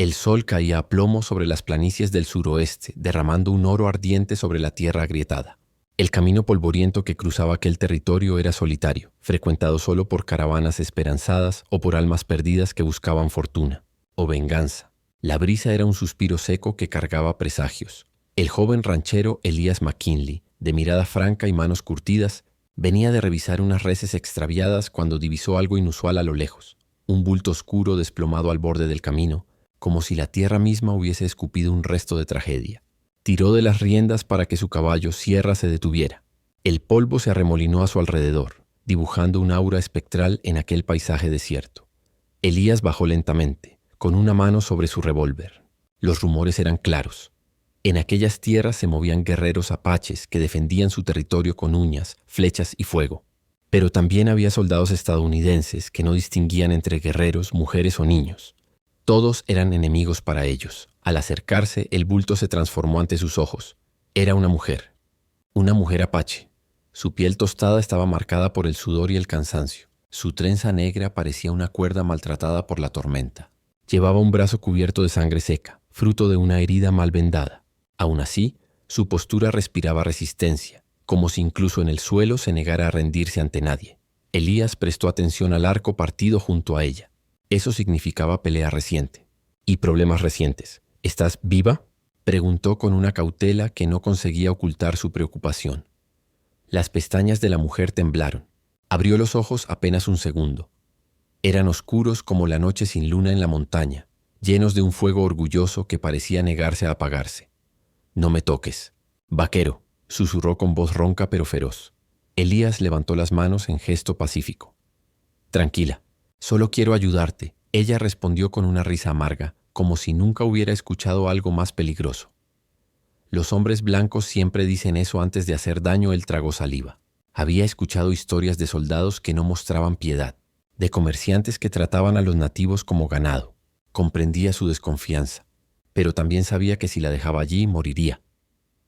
El sol caía a plomo sobre las planicies del suroeste, derramando un oro ardiente sobre la tierra agrietada. El camino polvoriento que cruzaba aquel territorio era solitario, frecuentado solo por caravanas esperanzadas o por almas perdidas que buscaban fortuna o venganza. La brisa era un suspiro seco que cargaba presagios. El joven ranchero Elías McKinley, de mirada franca y manos curtidas, venía de revisar unas reses extraviadas cuando divisó algo inusual a lo lejos, un bulto oscuro desplomado al borde del camino, como si la tierra misma hubiese escupido un resto de tragedia. Tiró de las riendas para que su caballo Sierra se detuviera. El polvo se arremolinó a su alrededor, dibujando un aura espectral en aquel paisaje desierto. Elías bajó lentamente, con una mano sobre su revólver. Los rumores eran claros. En aquellas tierras se movían guerreros apaches que defendían su territorio con uñas, flechas y fuego. Pero también había soldados estadounidenses que no distinguían entre guerreros, mujeres o niños. Todos eran enemigos para ellos. Al acercarse, el bulto se transformó ante sus ojos. Era una mujer apache. Su piel tostada estaba marcada por el sudor y el cansancio. Su trenza negra parecía una cuerda maltratada por la tormenta. Llevaba un brazo cubierto de sangre seca, fruto de una herida mal vendada. Aún así, su postura respiraba resistencia, como si incluso en el suelo se negara a rendirse ante nadie. Elías prestó atención al arco partido junto a ella. Eso significaba pelea reciente y problemas recientes. ¿Estás viva?, preguntó con una cautela que no conseguía ocultar su preocupación. Las pestañas de la mujer temblaron. Abrió los ojos apenas un segundo. Eran oscuros como la noche sin luna en la montaña, llenos de un fuego orgulloso que parecía negarse a apagarse. «No me toques, vaquero», susurró con voz ronca pero feroz. Elías levantó las manos en gesto pacífico. «Tranquila, solo quiero ayudarte», ella respondió con una risa amarga, como si nunca hubiera escuchado algo más peligroso. Los hombres blancos siempre dicen eso antes de hacer daño. Él tragó saliva. Había escuchado historias de soldados que no mostraban piedad, de comerciantes que trataban a los nativos como ganado. Comprendía su desconfianza, pero también sabía que si la dejaba allí, moriría.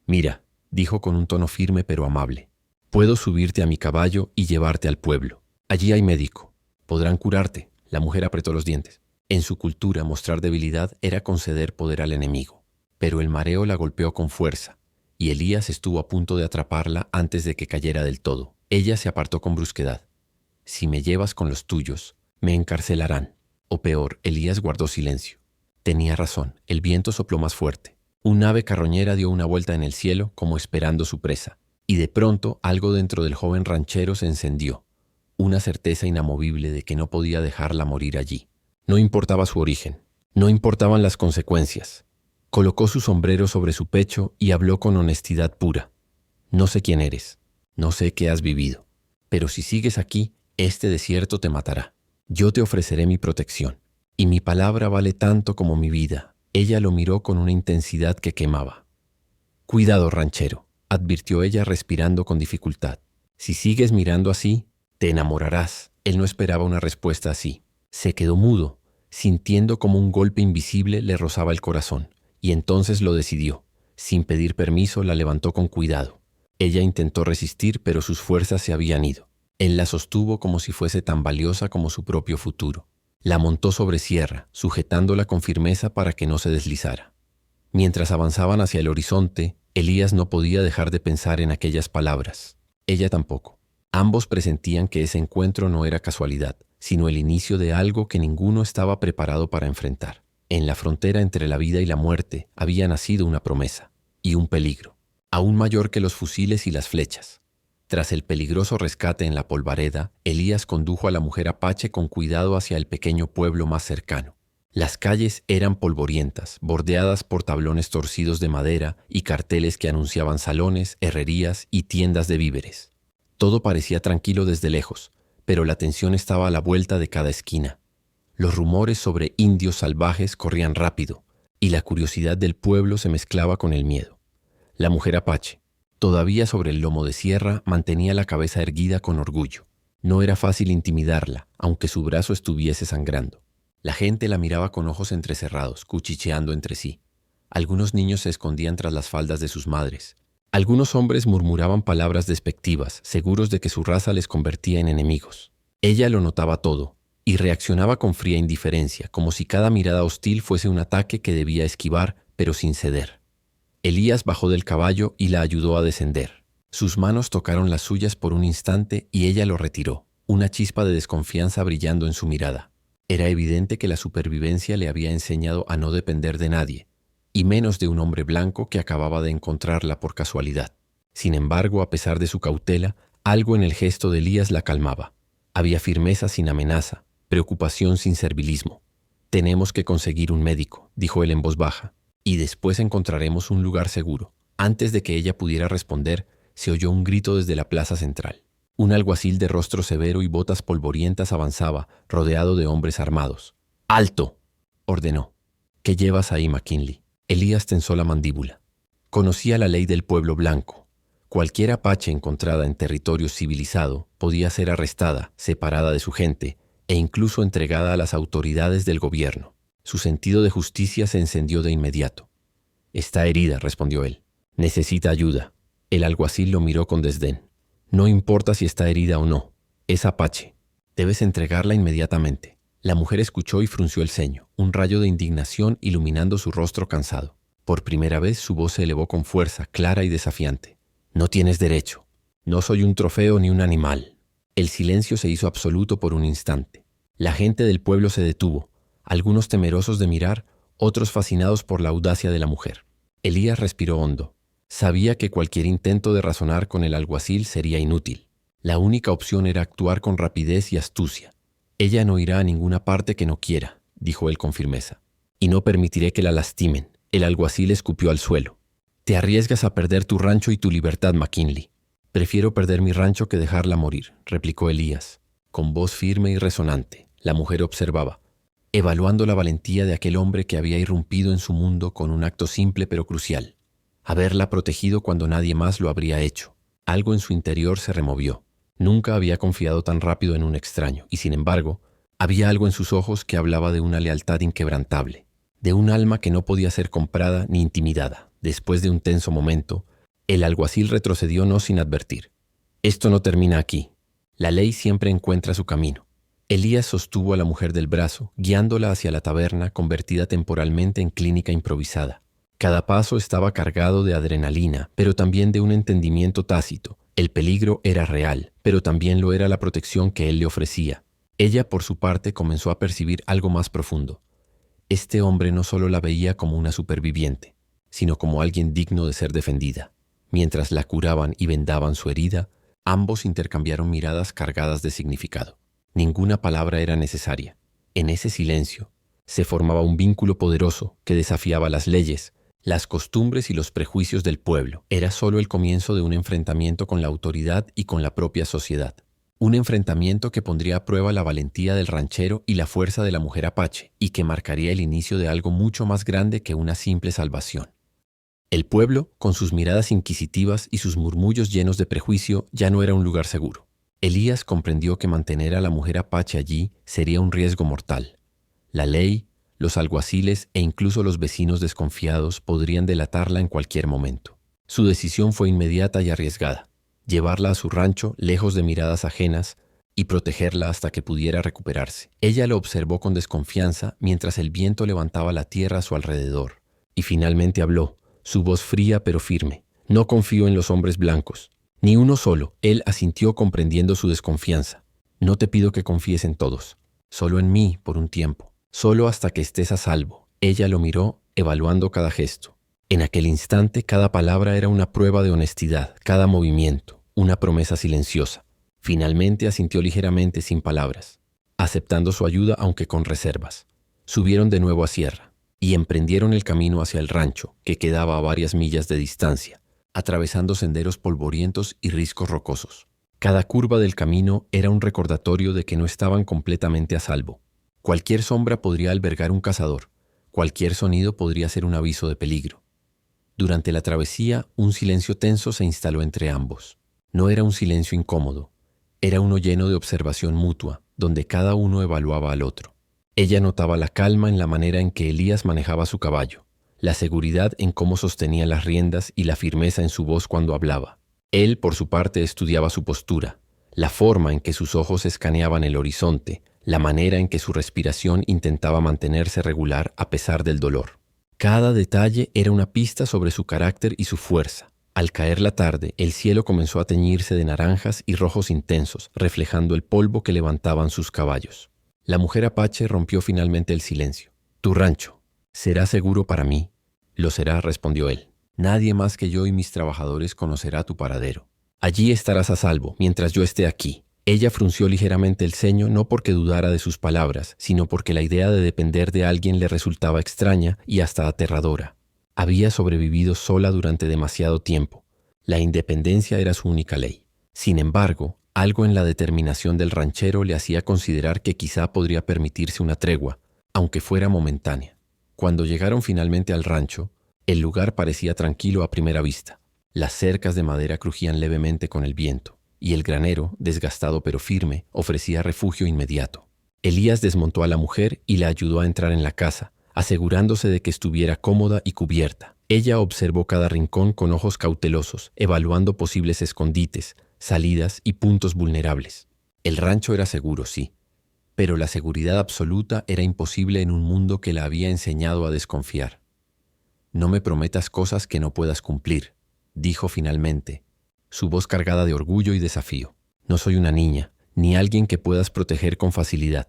«Mira», dijo con un tono firme pero amable, «puedo subirte a mi caballo y llevarte al pueblo. Allí hay médico. Podrán curarte». La mujer apretó los dientes. En su cultura, mostrar debilidad era conceder poder al enemigo. Pero el mareo la golpeó con fuerza, y Elías estuvo a punto de atraparla antes de que cayera del todo. Ella se apartó con brusquedad. «Si me llevas con los tuyos, me encarcelarán». O peor, Elías guardó silencio. Tenía razón, el viento sopló más fuerte. Un ave carroñera dio una vuelta en el cielo como esperando su presa, y de pronto algo dentro del joven ranchero se encendió. Una certeza inamovible de que no podía dejarla morir allí. No importaba su origen, no importaban las consecuencias. Colocó su sombrero sobre su pecho y habló con honestidad pura. «No sé quién eres, no sé qué has vivido, pero si sigues aquí, este desierto te matará. Yo te ofreceré mi protección, y mi palabra vale tanto como mi vida». Ella lo miró con una intensidad que quemaba. «Cuidado, ranchero», advirtió ella respirando con dificultad. «Si sigues mirando así, te enamorarás». Él no esperaba una respuesta así. Se quedó mudo, sintiendo como un golpe invisible le rozaba el corazón, y entonces lo decidió. Sin pedir permiso, la levantó con cuidado. Ella intentó resistir, pero sus fuerzas se habían ido. Él la sostuvo como si fuese tan valiosa como su propio futuro. La montó sobre Sierra, sujetándola con firmeza para que no se deslizara. Mientras avanzaban hacia el horizonte, Elías no podía dejar de pensar en aquellas palabras. Ella tampoco. Ambos presentían que ese encuentro no era casualidad, sino el inicio de algo que ninguno estaba preparado para enfrentar. En la frontera entre la vida y la muerte había nacido una promesa y un peligro, aún mayor que los fusiles y las flechas. Tras el peligroso rescate en la polvareda, Elías condujo a la mujer apache con cuidado hacia el pequeño pueblo más cercano. Las calles eran polvorientas, bordeadas por tablones torcidos de madera y carteles que anunciaban salones, herrerías y tiendas de víveres. Todo parecía tranquilo desde lejos, pero la tensión estaba a la vuelta de cada esquina. Los rumores sobre indios salvajes corrían rápido, y la curiosidad del pueblo se mezclaba con el miedo. La mujer apache, todavía sobre el lomo de Sierra, mantenía la cabeza erguida con orgullo. No era fácil intimidarla, aunque su brazo estuviese sangrando. La gente la miraba con ojos entrecerrados, cuchicheando entre sí. Algunos niños se escondían tras las faldas de sus madres. Algunos hombres murmuraban palabras despectivas, seguros de que su raza les convertía en enemigos. Ella lo notaba todo, y reaccionaba con fría indiferencia, como si cada mirada hostil fuese un ataque que debía esquivar, pero sin ceder. Elías bajó del caballo y la ayudó a descender. Sus manos tocaron las suyas por un instante y ella lo retiró, una chispa de desconfianza brillando en su mirada. Era evidente que la supervivencia le había enseñado a no depender de nadie, y menos de un hombre blanco que acababa de encontrarla por casualidad. Sin embargo, a pesar de su cautela, algo en el gesto de Elías la calmaba. Había firmeza sin amenaza, preocupación sin servilismo. «Tenemos que conseguir un médico», dijo él en voz baja, «y después encontraremos un lugar seguro». Antes de que ella pudiera responder, se oyó un grito desde la plaza central. Un alguacil de rostro severo y botas polvorientas avanzaba, rodeado de hombres armados. «¡Alto!», ordenó. «¿Qué llevas ahí, McKinley?». Elías tensó la mandíbula. Conocía la ley del pueblo blanco. Cualquier apache encontrada en territorio civilizado podía ser arrestada, separada de su gente e incluso entregada a las autoridades del gobierno. Su sentido de justicia se encendió de inmediato. «Está herida», respondió él. «Necesita ayuda». El alguacil lo miró con desdén. «No importa si está herida o no. Es apache. Debes entregarla inmediatamente». La mujer escuchó y frunció el ceño, un rayo de indignación iluminando su rostro cansado. Por primera vez su voz se elevó con fuerza, clara y desafiante. «No tienes derecho. No soy un trofeo ni un animal». El silencio se hizo absoluto por un instante. La gente del pueblo se detuvo, algunos temerosos de mirar, otros fascinados por la audacia de la mujer. Elías respiró hondo. Sabía que cualquier intento de razonar con el alguacil sería inútil. La única opción era actuar con rapidez y astucia. «Ella no irá a ninguna parte que no quiera», dijo él con firmeza. «Y no permitiré que la lastimen». El alguacil escupió al suelo. «Te arriesgas a perder tu rancho y tu libertad, McKinley». «Prefiero perder mi rancho que dejarla morir», replicó Elías. Con voz firme y resonante, la mujer observaba, evaluando la valentía de aquel hombre que había irrumpido en su mundo con un acto simple pero crucial. Haberla protegido cuando nadie más lo habría hecho. Algo en su interior se removió. Nunca había confiado tan rápido en un extraño, y sin embargo, había algo en sus ojos que hablaba de una lealtad inquebrantable, de un alma que no podía ser comprada ni intimidada. Después de un tenso momento, el alguacil retrocedió no sin advertir. «Esto no termina aquí. La ley siempre encuentra su camino». Elías sostuvo a la mujer del brazo, guiándola hacia la taberna convertida temporalmente en clínica improvisada. Cada paso estaba cargado de adrenalina, pero también de un entendimiento tácito. El peligro era real, pero también lo era la protección que él le ofrecía. Ella, por su parte, comenzó a percibir algo más profundo. Este hombre no solo la veía como una superviviente, sino como alguien digno de ser defendida. Mientras la curaban y vendaban su herida, ambos intercambiaron miradas cargadas de significado. Ninguna palabra era necesaria. En ese silencio se formaba un vínculo poderoso que desafiaba las leyes, las costumbres y los prejuicios del pueblo. Era solo el comienzo de un enfrentamiento con la autoridad y con la propia sociedad. Un enfrentamiento que pondría a prueba la valentía del ranchero y la fuerza de la mujer apache, y que marcaría el inicio de algo mucho más grande que una simple salvación. El pueblo, con sus miradas inquisitivas y sus murmullos llenos de prejuicio, ya no era un lugar seguro. Elías comprendió que mantener a la mujer apache allí sería un riesgo mortal. La ley, los alguaciles e incluso los vecinos desconfiados podrían delatarla en cualquier momento. Su decisión fue inmediata y arriesgada: llevarla a su rancho lejos de miradas ajenas y protegerla hasta que pudiera recuperarse. Ella lo observó con desconfianza mientras el viento levantaba la tierra a su alrededor. Y finalmente habló, su voz fría pero firme. «No confío en los hombres blancos. Ni uno solo». Él asintió comprendiendo su desconfianza. «No te pido que confíes en todos. Solo en mí por un tiempo. Solo hasta que estés a salvo». Ella lo miró, evaluando cada gesto. En aquel instante, cada palabra era una prueba de honestidad, cada movimiento, una promesa silenciosa. Finalmente asintió ligeramente sin palabras, aceptando su ayuda aunque con reservas. Subieron de nuevo a sierra y emprendieron el camino hacia el rancho, que quedaba a varias millas de distancia, atravesando senderos polvorientos y riscos rocosos. Cada curva del camino era un recordatorio de que no estaban completamente a salvo. Cualquier sombra podría albergar un cazador, cualquier sonido podría ser un aviso de peligro. Durante la travesía, un silencio tenso se instaló entre ambos. No era un silencio incómodo, era uno lleno de observación mutua, donde cada uno evaluaba al otro. Ella notaba la calma en la manera en que Elías manejaba su caballo, la seguridad en cómo sostenía las riendas y la firmeza en su voz cuando hablaba. Él, por su parte, estudiaba su postura, la forma en que sus ojos escaneaban el horizonte, la manera en que su respiración intentaba mantenerse regular a pesar del dolor. Cada detalle era una pista sobre su carácter y su fuerza. Al caer la tarde, el cielo comenzó a teñirse de naranjas y rojos intensos, reflejando el polvo que levantaban sus caballos. La mujer apache rompió finalmente el silencio. «Tu rancho. ¿Será seguro para mí?» «Lo será», respondió él. «Nadie más que yo y mis trabajadores conocerá tu paradero. Allí estarás a salvo, mientras yo esté aquí». Ella frunció ligeramente el ceño no porque dudara de sus palabras, sino porque la idea de depender de alguien le resultaba extraña y hasta aterradora. Había sobrevivido sola durante demasiado tiempo. La independencia era su única ley. Sin embargo, algo en la determinación del ranchero le hacía considerar que quizá podría permitirse una tregua, aunque fuera momentánea. Cuando llegaron finalmente al rancho, el lugar parecía tranquilo a primera vista. Las cercas de madera crujían levemente con el viento, y el granero, desgastado pero firme, ofrecía refugio inmediato. Elías desmontó a la mujer y la ayudó a entrar en la casa, asegurándose de que estuviera cómoda y cubierta. Ella observó cada rincón con ojos cautelosos, evaluando posibles escondites, salidas y puntos vulnerables. El rancho era seguro, sí, pero la seguridad absoluta era imposible en un mundo que la había enseñado a desconfiar. «No me prometas cosas que no puedas cumplir», dijo finalmente, su voz cargada de orgullo y desafío. «No soy una niña, ni alguien que puedas proteger con facilidad».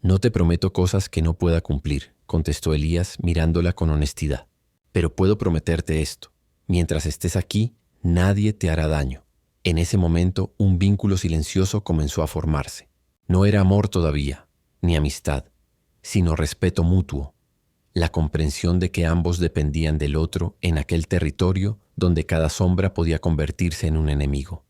«No te prometo cosas que no pueda cumplir», contestó Elías mirándola con honestidad. «Pero puedo prometerte esto. Mientras estés aquí, nadie te hará daño». En ese momento, un vínculo silencioso comenzó a formarse. No era amor todavía, ni amistad, sino respeto mutuo. La comprensión de que ambos dependían del otro en aquel territorio donde cada sombra podía convertirse en un enemigo.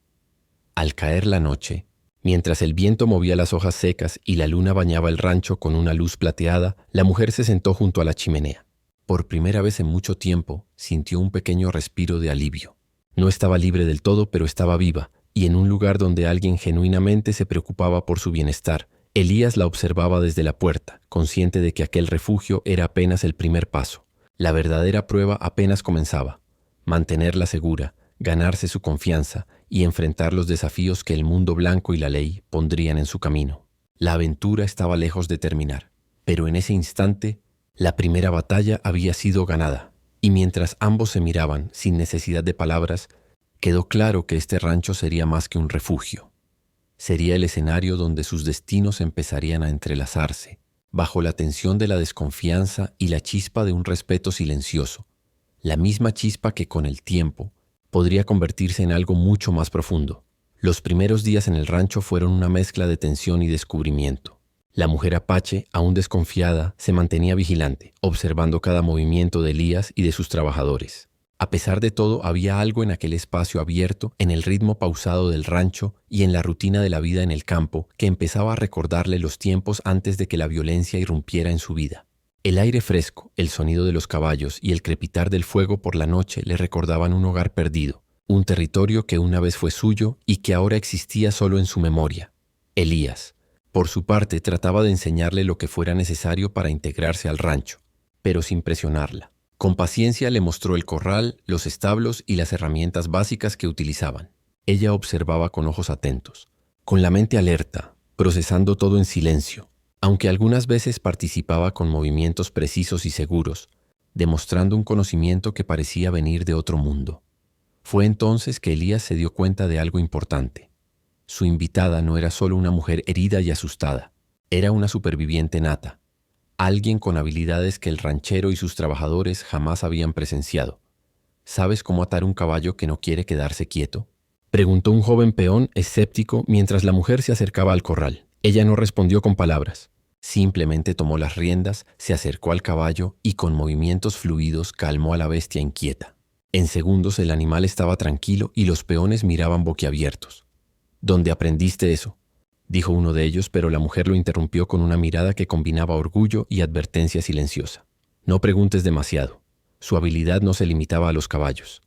Al caer la noche, mientras el viento movía las hojas secas y la luna bañaba el rancho con una luz plateada, la mujer se sentó junto a la chimenea. Por primera vez en mucho tiempo, sintió un pequeño respiro de alivio. No estaba libre del todo, pero estaba viva, y en un lugar donde alguien genuinamente se preocupaba por su bienestar. Elías la observaba desde la puerta, consciente de que aquel refugio era apenas el primer paso. La verdadera prueba apenas comenzaba. Mantenerla segura, ganarse su confianza y enfrentar los desafíos que el mundo blanco y la ley pondrían en su camino. La aventura estaba lejos de terminar, pero en ese instante, la primera batalla había sido ganada, y mientras ambos se miraban sin necesidad de palabras, quedó claro que este rancho sería más que un refugio. Sería el escenario donde sus destinos empezarían a entrelazarse, bajo la tensión de la desconfianza y la chispa de un respeto silencioso, la misma chispa que con el tiempo podría convertirse en algo mucho más profundo. Los primeros días en el rancho fueron una mezcla de tensión y descubrimiento. La mujer apache, aún desconfiada, se mantenía vigilante, observando cada movimiento de Elías y de sus trabajadores. A pesar de todo, había algo en aquel espacio abierto, en el ritmo pausado del rancho y en la rutina de la vida en el campo, que empezaba a recordarle los tiempos antes de que la violencia irrumpiera en su vida. El aire fresco, el sonido de los caballos y el crepitar del fuego por la noche le recordaban un hogar perdido, un territorio que una vez fue suyo y que ahora existía solo en su memoria. Elías, por su parte, trataba de enseñarle lo que fuera necesario para integrarse al rancho, pero sin presionarla. Con paciencia le mostró el corral, los establos y las herramientas básicas que utilizaban. Ella observaba con ojos atentos, con la mente alerta, procesando todo en silencio, aunque algunas veces participaba con movimientos precisos y seguros, demostrando un conocimiento que parecía venir de otro mundo. Fue entonces que Elías se dio cuenta de algo importante. Su invitada no era solo una mujer herida y asustada, era una superviviente nata. Alguien con habilidades que el ranchero y sus trabajadores jamás habían presenciado. ¿Sabes cómo atar un caballo que no quiere quedarse quieto?, preguntó un joven peón escéptico mientras la mujer se acercaba al corral. Ella no respondió con palabras. Simplemente tomó las riendas, se acercó al caballo y con movimientos fluidos calmó a la bestia inquieta. En segundos el animal estaba tranquilo y los peones miraban boquiabiertos. ¿Dónde aprendiste eso?, dijo uno de ellos, pero la mujer lo interrumpió con una mirada que combinaba orgullo y advertencia silenciosa. No preguntes demasiado. Su habilidad no se limitaba a los caballos.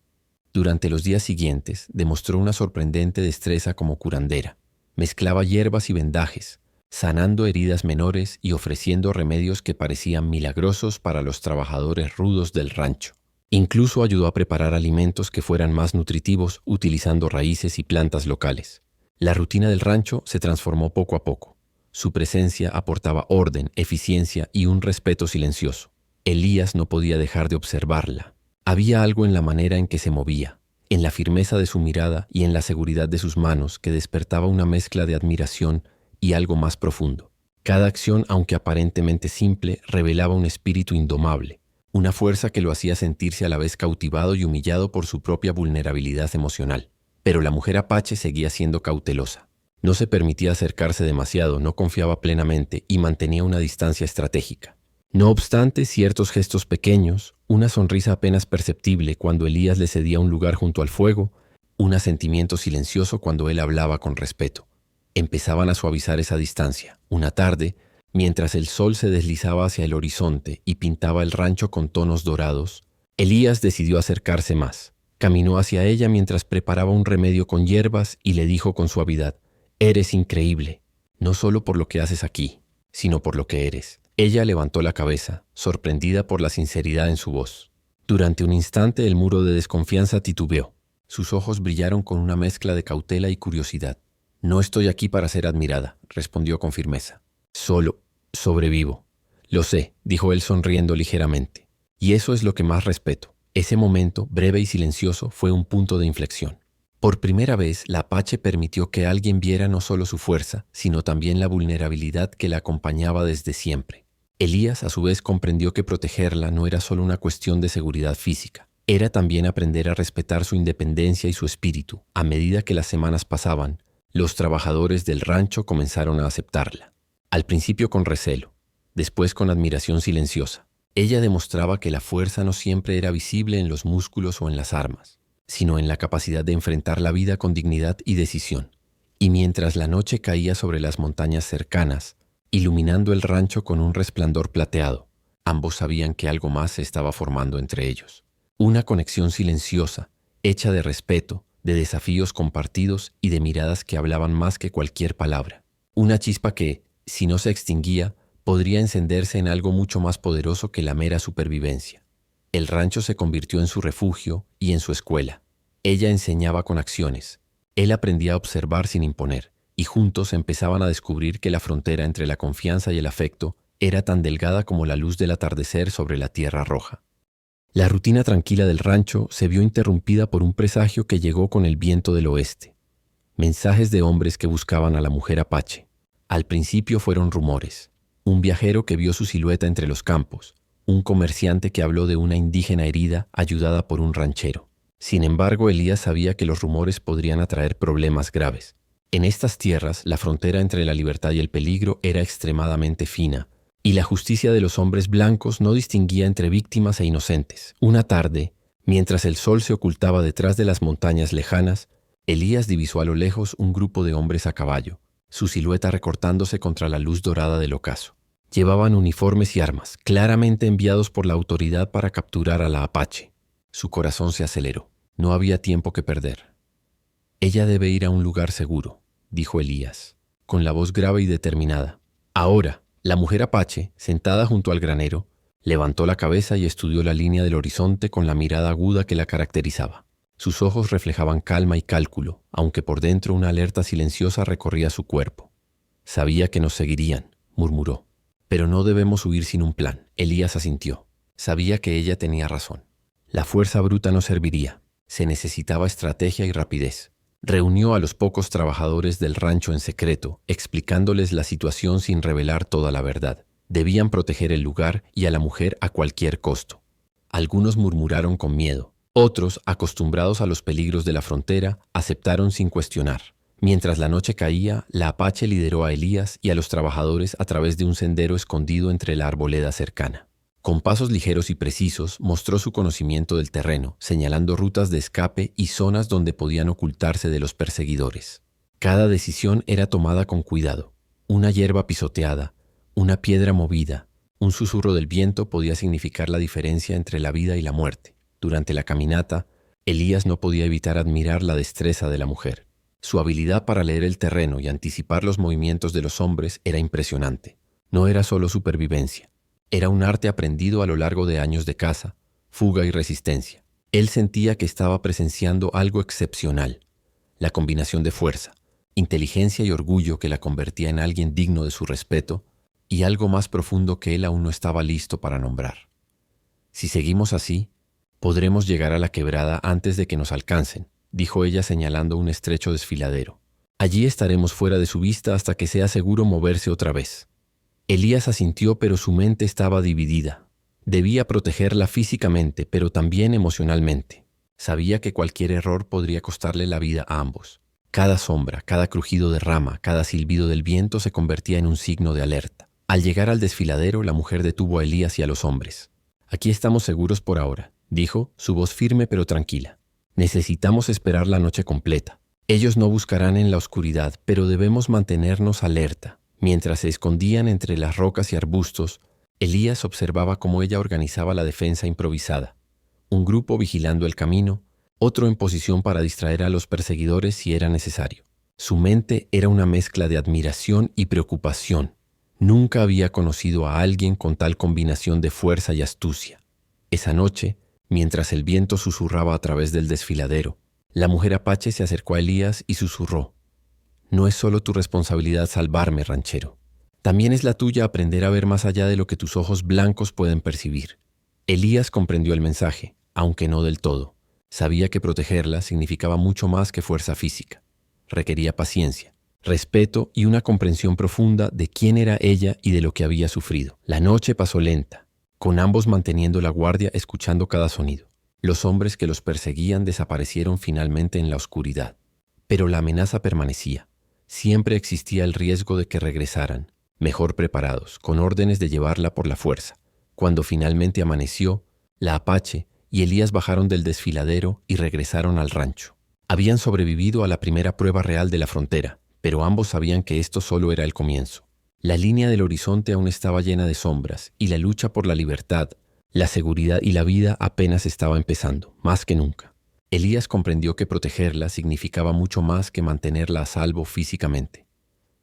Durante los días siguientes, demostró una sorprendente destreza como curandera. Mezclaba hierbas y vendajes, sanando heridas menores y ofreciendo remedios que parecían milagrosos para los trabajadores rudos del rancho. Incluso ayudó a preparar alimentos que fueran más nutritivos utilizando raíces y plantas locales. La rutina del rancho se transformó poco a poco. Su presencia aportaba orden, eficiencia y un respeto silencioso. Elías no podía dejar de observarla. Había algo en la manera en que se movía, en la firmeza de su mirada y en la seguridad de sus manos que despertaba una mezcla de admiración y algo más profundo. Cada acción, aunque aparentemente simple, revelaba un espíritu indomable, una fuerza que lo hacía sentirse a la vez cautivado y humillado por su propia vulnerabilidad emocional. Pero la mujer apache seguía siendo cautelosa. No se permitía acercarse demasiado, no confiaba plenamente y mantenía una distancia estratégica. No obstante, ciertos gestos pequeños, una sonrisa apenas perceptible cuando Elías le cedía un lugar junto al fuego, un asentimiento silencioso cuando él hablaba con respeto, empezaban a suavizar esa distancia. Una tarde, mientras el sol se deslizaba hacia el horizonte y pintaba el rancho con tonos dorados, Elías decidió acercarse más. Caminó hacia ella mientras preparaba un remedio con hierbas y le dijo con suavidad: «Eres increíble, no solo por lo que haces aquí, sino por lo que eres». Ella levantó la cabeza, sorprendida por la sinceridad en su voz. Durante un instante el muro de desconfianza titubeó. Sus ojos brillaron con una mezcla de cautela y curiosidad. «No estoy aquí para ser admirada», respondió con firmeza. «Solo sobrevivo». «Lo sé», dijo él sonriendo ligeramente. «Y eso es lo que más respeto». Ese momento, breve y silencioso, fue un punto de inflexión. Por primera vez, la apache permitió que alguien viera no solo su fuerza, sino también la vulnerabilidad que la acompañaba desde siempre. Elías, a su vez, comprendió que protegerla no era solo una cuestión de seguridad física. Era también aprender a respetar su independencia y su espíritu. A medida que las semanas pasaban, los trabajadores del rancho comenzaron a aceptarla. Al principio con recelo, después con admiración silenciosa. Ella demostraba que la fuerza no siempre era visible en los músculos o en las armas, sino en la capacidad de enfrentar la vida con dignidad y decisión. Y mientras la noche caía sobre las montañas cercanas, iluminando el rancho con un resplandor plateado, ambos sabían que algo más se estaba formando entre ellos. Una conexión silenciosa, hecha de respeto, de desafíos compartidos y de miradas que hablaban más que cualquier palabra. Una chispa que, si no se extinguía, podría encenderse en algo mucho más poderoso que la mera supervivencia. El rancho se convirtió en su refugio y en su escuela. Ella enseñaba con acciones. Él aprendía a observar sin imponer, y juntos empezaban a descubrir que la frontera entre la confianza y el afecto era tan delgada como la luz del atardecer sobre la tierra roja. La rutina tranquila del rancho se vio interrumpida por un presagio que llegó con el viento del oeste. Mensajes de hombres que buscaban a la mujer apache. Al principio fueron rumores. Un viajero que vio su silueta entre los campos, un comerciante que habló de una indígena herida ayudada por un ranchero. Sin embargo, Elías sabía que los rumores podrían atraer problemas graves. En estas tierras, la frontera entre la libertad y el peligro era extremadamente fina, y la justicia de los hombres blancos no distinguía entre víctimas e inocentes. Una tarde, mientras el sol se ocultaba detrás de las montañas lejanas, Elías divisó a lo lejos un grupo de hombres a caballo, su silueta recortándose contra la luz dorada del ocaso. Llevaban uniformes y armas, claramente enviados por la autoridad para capturar a la apache. Su corazón se aceleró. No había tiempo que perder. «Ella debe ir a un lugar seguro», dijo Elías, con la voz grave y determinada. Ahora, la mujer apache, sentada junto al granero, levantó la cabeza y estudió la línea del horizonte con la mirada aguda que la caracterizaba. Sus ojos reflejaban calma y cálculo, aunque por dentro una alerta silenciosa recorría su cuerpo. «Sabía que nos seguirían», murmuró. «Pero no debemos huir sin un plan». Elías asintió. Sabía que ella tenía razón. La fuerza bruta no serviría. Se necesitaba estrategia y rapidez. Reunió a los pocos trabajadores del rancho en secreto, explicándoles la situación sin revelar toda la verdad. Debían proteger el lugar y a la mujer a cualquier costo. Algunos murmuraron con miedo. Otros, acostumbrados a los peligros de la frontera, aceptaron sin cuestionar. Mientras la noche caía, la apache lideró a Elías y a los trabajadores a través de un sendero escondido entre la arboleda cercana. Con pasos ligeros y precisos, mostró su conocimiento del terreno, señalando rutas de escape y zonas donde podían ocultarse de los perseguidores. Cada decisión era tomada con cuidado. Una hierba pisoteada, una piedra movida, un susurro del viento podía significar la diferencia entre la vida y la muerte. Durante la caminata, Elías no podía evitar admirar la destreza de la mujer. Su habilidad para leer el terreno y anticipar los movimientos de los hombres era impresionante. No era solo supervivencia. Era un arte aprendido a lo largo de años de caza, fuga y resistencia. Él sentía que estaba presenciando algo excepcional. La combinación de fuerza, inteligencia y orgullo que la convertía en alguien digno de su respeto, y algo más profundo que él aún no estaba listo para nombrar. Si seguimos así, podremos llegar a la quebrada antes de que nos alcancen, dijo ella señalando un estrecho desfiladero. Allí estaremos fuera de su vista hasta que sea seguro moverse otra vez. Elías asintió, pero su mente estaba dividida. Debía protegerla físicamente, pero también emocionalmente. Sabía que cualquier error podría costarle la vida a ambos. Cada sombra, cada crujido de rama, cada silbido del viento se convertía en un signo de alerta. Al llegar al desfiladero, la mujer detuvo a Elías y a los hombres. «Aquí estamos seguros por ahora», dijo, su voz firme pero tranquila. «Necesitamos esperar la noche completa. Ellos no buscarán en la oscuridad, pero debemos mantenernos alerta». Mientras se escondían entre las rocas y arbustos, Elías observaba cómo ella organizaba la defensa improvisada. Un grupo vigilando el camino, otro en posición para distraer a los perseguidores si era necesario. Su mente era una mezcla de admiración y preocupación. Nunca había conocido a alguien con tal combinación de fuerza y astucia. Esa noche, mientras el viento susurraba a través del desfiladero, la mujer apache se acercó a Elías y susurró: «No es solo tu responsabilidad salvarme, ranchero. También es la tuya aprender a ver más allá de lo que tus ojos blancos pueden percibir». Elías comprendió el mensaje, aunque no del todo. Sabía que protegerla significaba mucho más que fuerza física. Requería paciencia, respeto y una comprensión profunda de quién era ella y de lo que había sufrido. La noche pasó lenta, con ambos manteniendo la guardia escuchando cada sonido. Los hombres que los perseguían desaparecieron finalmente en la oscuridad. Pero la amenaza permanecía. Siempre existía el riesgo de que regresaran, mejor preparados, con órdenes de llevarla por la fuerza. Cuando finalmente amaneció, la apache y Elías bajaron del desfiladero y regresaron al rancho. Habían sobrevivido a la primera prueba real de la frontera, pero ambos sabían que esto solo era el comienzo. La línea del horizonte aún estaba llena de sombras y la lucha por la libertad, la seguridad y la vida apenas estaba empezando, más que nunca. Elías comprendió que protegerla significaba mucho más que mantenerla a salvo físicamente.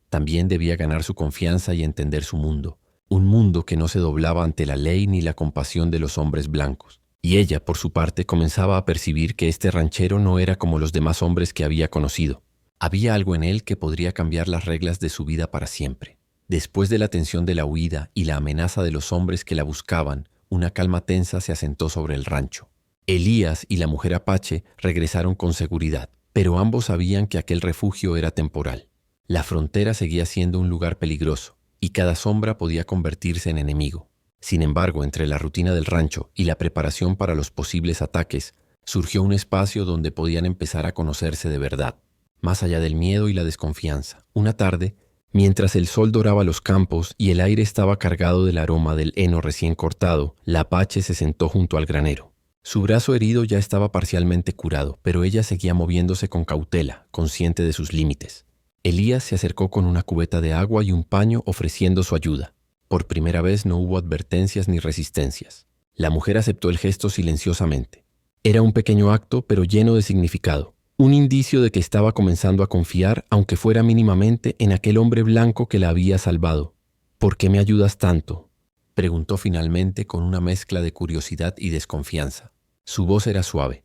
También debía ganar su confianza y entender su mundo, un mundo que no se doblaba ante la ley ni la compasión de los hombres blancos. Y ella, por su parte, comenzaba a percibir que este ranchero no era como los demás hombres que había conocido. Había algo en él que podría cambiar las reglas de su vida para siempre. Después de la tensión de la huida y la amenaza de los hombres que la buscaban, una calma tensa se asentó sobre el rancho. Elías y la mujer apache regresaron con seguridad, pero ambos sabían que aquel refugio era temporal. La frontera seguía siendo un lugar peligroso, y cada sombra podía convertirse en enemigo. Sin embargo, entre la rutina del rancho y la preparación para los posibles ataques, surgió un espacio donde podían empezar a conocerse de verdad, más allá del miedo y la desconfianza. Una tarde, mientras el sol doraba los campos y el aire estaba cargado del aroma del heno recién cortado, la apache se sentó junto al granero. Su brazo herido ya estaba parcialmente curado, pero ella seguía moviéndose con cautela, consciente de sus límites. Elías se acercó con una cubeta de agua y un paño ofreciendo su ayuda. Por primera vez no hubo advertencias ni resistencias. La mujer aceptó el gesto silenciosamente. Era un pequeño acto, pero lleno de significado. Un indicio de que estaba comenzando a confiar, aunque fuera mínimamente, en aquel hombre blanco que la había salvado. «¿Por qué me ayudas tanto?», preguntó finalmente con una mezcla de curiosidad y desconfianza. Su voz era suave,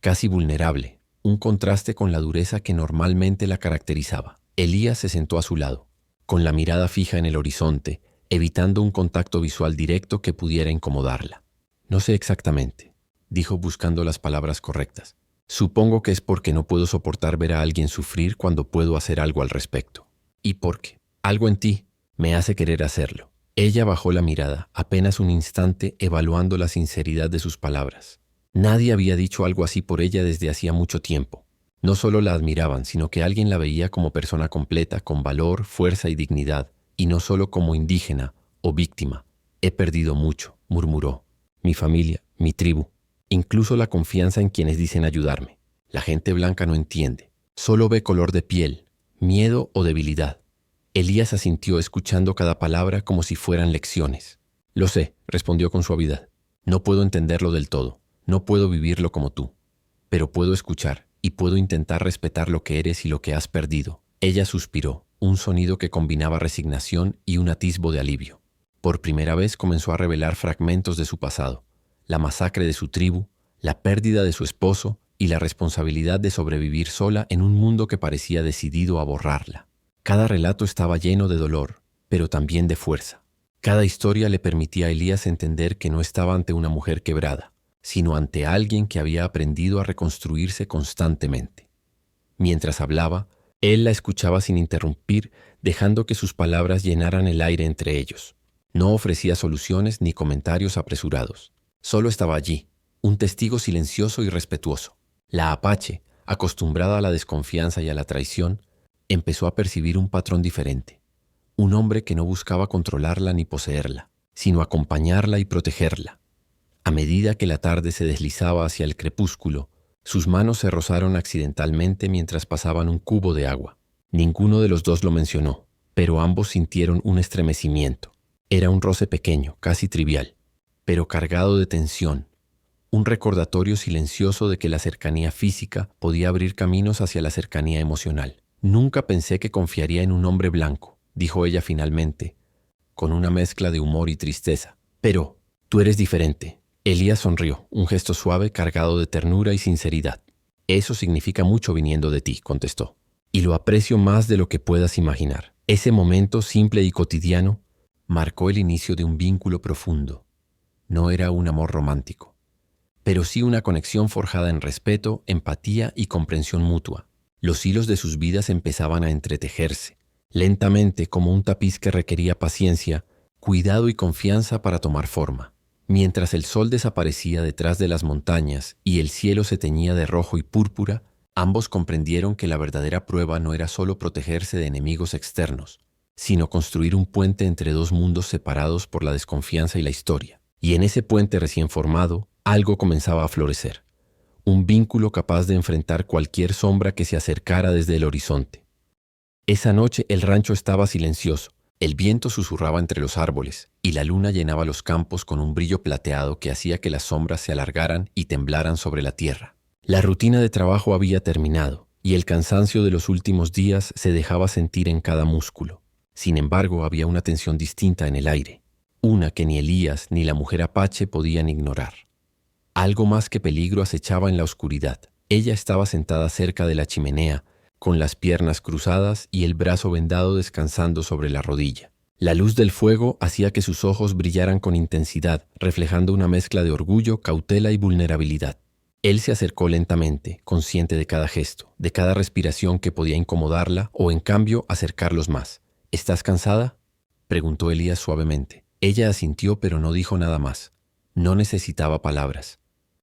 casi vulnerable, un contraste con la dureza que normalmente la caracterizaba. Elías se sentó a su lado, con la mirada fija en el horizonte, evitando un contacto visual directo que pudiera incomodarla. «No sé exactamente», dijo buscando las palabras correctas. «Supongo que es porque no puedo soportar ver a alguien sufrir cuando puedo hacer algo al respecto. Y porque algo en ti me hace querer hacerlo». Ella bajó la mirada, apenas un instante, evaluando la sinceridad de sus palabras. Nadie había dicho algo así por ella desde hacía mucho tiempo. No solo la admiraban, sino que alguien la veía como persona completa, con valor, fuerza y dignidad, y no solo como indígena o víctima. «He perdido mucho», murmuró. «Mi familia, mi tribu, incluso la confianza en quienes dicen ayudarme. La gente blanca no entiende, solo ve color de piel, miedo o debilidad». Elías asintió escuchando cada palabra como si fueran lecciones. «Lo sé», respondió con suavidad. «No puedo entenderlo del todo, no puedo vivirlo como tú, pero puedo escuchar y puedo intentar respetar lo que eres y lo que has perdido». Ella suspiró, un sonido que combinaba resignación y un atisbo de alivio. Por primera vez comenzó a revelar fragmentos de su pasado, la masacre de su tribu, la pérdida de su esposo y la responsabilidad de sobrevivir sola en un mundo que parecía decidido a borrarla. Cada relato estaba lleno de dolor, pero también de fuerza. Cada historia le permitía a Elías entender que no estaba ante una mujer quebrada, sino ante alguien que había aprendido a reconstruirse constantemente. Mientras hablaba, él la escuchaba sin interrumpir, dejando que sus palabras llenaran el aire entre ellos. No ofrecía soluciones ni comentarios apresurados. Solo estaba allí, un testigo silencioso y respetuoso. La apache, acostumbrada a la desconfianza y a la traición, empezó a percibir un patrón diferente. Un hombre que no buscaba controlarla ni poseerla, sino acompañarla y protegerla. A medida que la tarde se deslizaba hacia el crepúsculo, sus manos se rozaron accidentalmente mientras pasaban un cubo de agua. Ninguno de los dos lo mencionó, pero ambos sintieron un estremecimiento. Era un roce pequeño, casi trivial, pero cargado de tensión. Un recordatorio silencioso de que la cercanía física podía abrir caminos hacia la cercanía emocional. Nunca pensé que confiaría en un hombre blanco, dijo ella finalmente, con una mezcla de humor y tristeza. Pero tú eres diferente. Elías sonrió, un gesto suave cargado de ternura y sinceridad. Eso significa mucho viniendo de ti, contestó. Y lo aprecio más de lo que puedas imaginar. Ese momento simple y cotidiano marcó el inicio de un vínculo profundo. No era un amor romántico, pero sí una conexión forjada en respeto, empatía y comprensión mutua. Los hilos de sus vidas empezaban a entretejerse, lentamente como un tapiz que requería paciencia, cuidado y confianza para tomar forma. Mientras el sol desaparecía detrás de las montañas y el cielo se teñía de rojo y púrpura, ambos comprendieron que la verdadera prueba no era solo protegerse de enemigos externos, sino construir un puente entre dos mundos separados por la desconfianza y la historia. Y en ese puente recién formado, algo comenzaba a florecer. Un vínculo capaz de enfrentar cualquier sombra que se acercara desde el horizonte. Esa noche el rancho estaba silencioso. El viento susurraba entre los árboles y la luna llenaba los campos con un brillo plateado que hacía que las sombras se alargaran y temblaran sobre la tierra. La rutina de trabajo había terminado y el cansancio de los últimos días se dejaba sentir en cada músculo. Sin embargo, había una tensión distinta en el aire, una que ni Elías ni la mujer apache podían ignorar. Algo más que peligro acechaba en la oscuridad. Ella estaba sentada cerca de la chimenea, con las piernas cruzadas y el brazo vendado descansando sobre la rodilla. La luz del fuego hacía que sus ojos brillaran con intensidad, reflejando una mezcla de orgullo, cautela y vulnerabilidad. Él se acercó lentamente, consciente de cada gesto, de cada respiración que podía incomodarla o, en cambio, acercarlos más. ¿Estás cansada?, preguntó Elías suavemente. Ella asintió, pero no dijo nada más. No necesitaba palabras.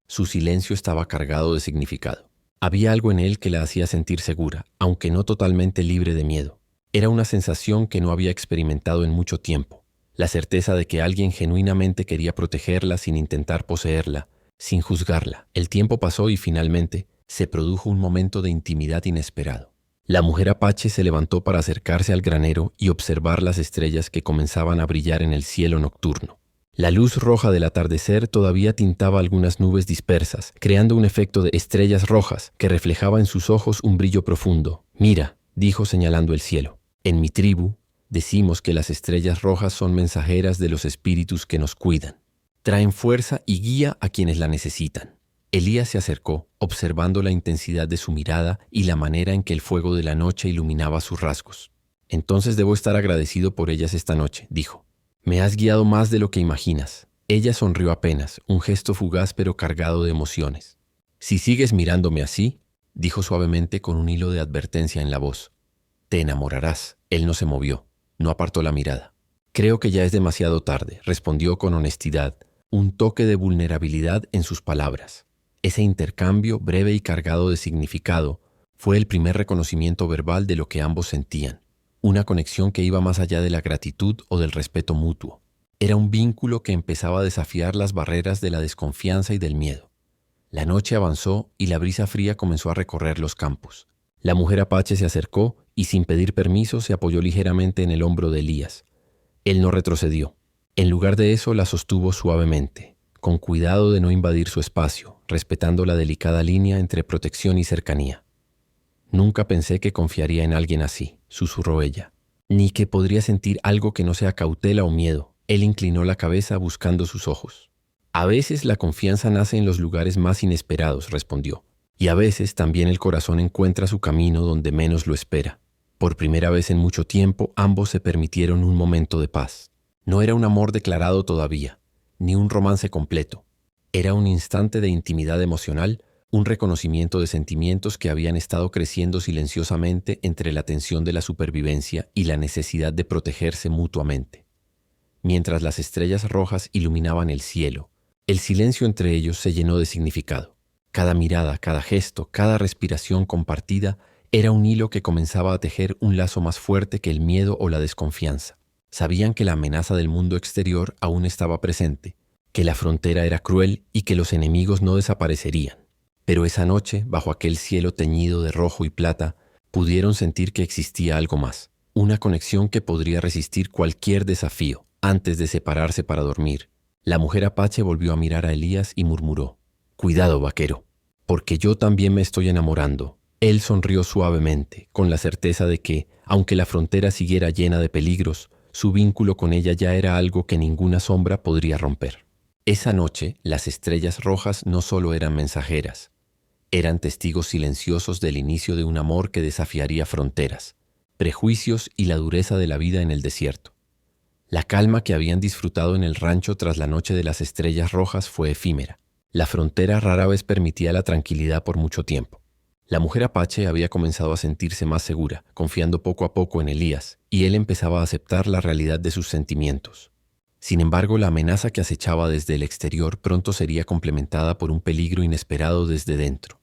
Su silencio estaba cargado de significado. Había algo en él que la hacía sentir segura, aunque no totalmente libre de miedo. Era una sensación que no había experimentado en mucho tiempo. La certeza de que alguien genuinamente quería protegerla sin intentar poseerla, sin juzgarla. El tiempo pasó y finalmente se produjo un momento de intimidad inesperado. La mujer apache se levantó para acercarse al granero y observar las estrellas que comenzaban a brillar en el cielo nocturno. La luz roja del atardecer todavía tintaba algunas nubes dispersas, creando un efecto de estrellas rojas que reflejaba en sus ojos un brillo profundo. «Mira», dijo señalando el cielo, «en mi tribu decimos que las estrellas rojas son mensajeras de los espíritus que nos cuidan. Traen fuerza y guía a quienes la necesitan». Elías se acercó, observando la intensidad de su mirada y la manera en que el fuego de la noche iluminaba sus rasgos. «Entonces debo estar agradecido por ellas esta noche», dijo. «Me has guiado más de lo que imaginas». Ella sonrió apenas, un gesto fugaz pero cargado de emociones. «Si sigues mirándome así», dijo suavemente con un hilo de advertencia en la voz, «te enamorarás». Él no se movió, no apartó la mirada. «Creo que ya es demasiado tarde», respondió con honestidad, un toque de vulnerabilidad en sus palabras. Ese intercambio, breve y cargado de significado, fue el primer reconocimiento verbal de lo que ambos sentían. Una conexión que iba más allá de la gratitud o del respeto mutuo. Era un vínculo que empezaba a desafiar las barreras de la desconfianza y del miedo. La noche avanzó y la brisa fría comenzó a recorrer los campos. La mujer apache se acercó y sin pedir permiso se apoyó ligeramente en el hombro de Elías. Él no retrocedió. En lugar de eso la sostuvo suavemente, con cuidado de no invadir su espacio, respetando la delicada línea entre protección y cercanía. «Nunca pensé que confiaría en alguien así», susurró ella, «ni que podría sentir algo que no sea cautela o miedo». Él inclinó la cabeza buscando sus ojos. «A veces la confianza nace en los lugares más inesperados», respondió, Y a veces también el corazón encuentra su camino donde menos lo espera. Por primera vez en mucho tiempo, ambos se permitieron un momento de paz. No era un amor declarado todavía, ni un romance completo. Era un instante de intimidad emocional, un reconocimiento de sentimientos que habían estado creciendo silenciosamente entre la tensión de la supervivencia y la necesidad de protegerse mutuamente. Mientras las estrellas rojas iluminaban el cielo, el silencio entre ellos se llenó de significado. Cada mirada, cada gesto, cada respiración compartida era un hilo que comenzaba a tejer un lazo más fuerte que el miedo o la desconfianza. Sabían que la amenaza del mundo exterior aún estaba presente, que la frontera era cruel y que los enemigos no desaparecerían. Pero esa noche, bajo aquel cielo teñido de rojo y plata, pudieron sentir que existía algo más, una conexión que podría resistir cualquier desafío. Antes de separarse para dormir, la mujer apache volvió a mirar a Elías y murmuró: «Cuidado, vaquero, porque yo también me estoy enamorando». Él sonrió suavemente, con la certeza de que, aunque la frontera siguiera llena de peligros, su vínculo con ella ya era algo que ninguna sombra podría romper. Esa noche, las estrellas rojas no solo eran mensajeras, eran testigos silenciosos del inicio de un amor que desafiaría fronteras, prejuicios y la dureza de la vida en el desierto. La calma que habían disfrutado en el rancho tras la noche de las estrellas rojas fue efímera. La frontera rara vez permitía la tranquilidad por mucho tiempo. La mujer apache había comenzado a sentirse más segura, confiando poco a poco en Elías, y él empezaba a aceptar la realidad de sus sentimientos. Sin embargo, la amenaza que acechaba desde el exterior pronto sería complementada por un peligro inesperado desde dentro.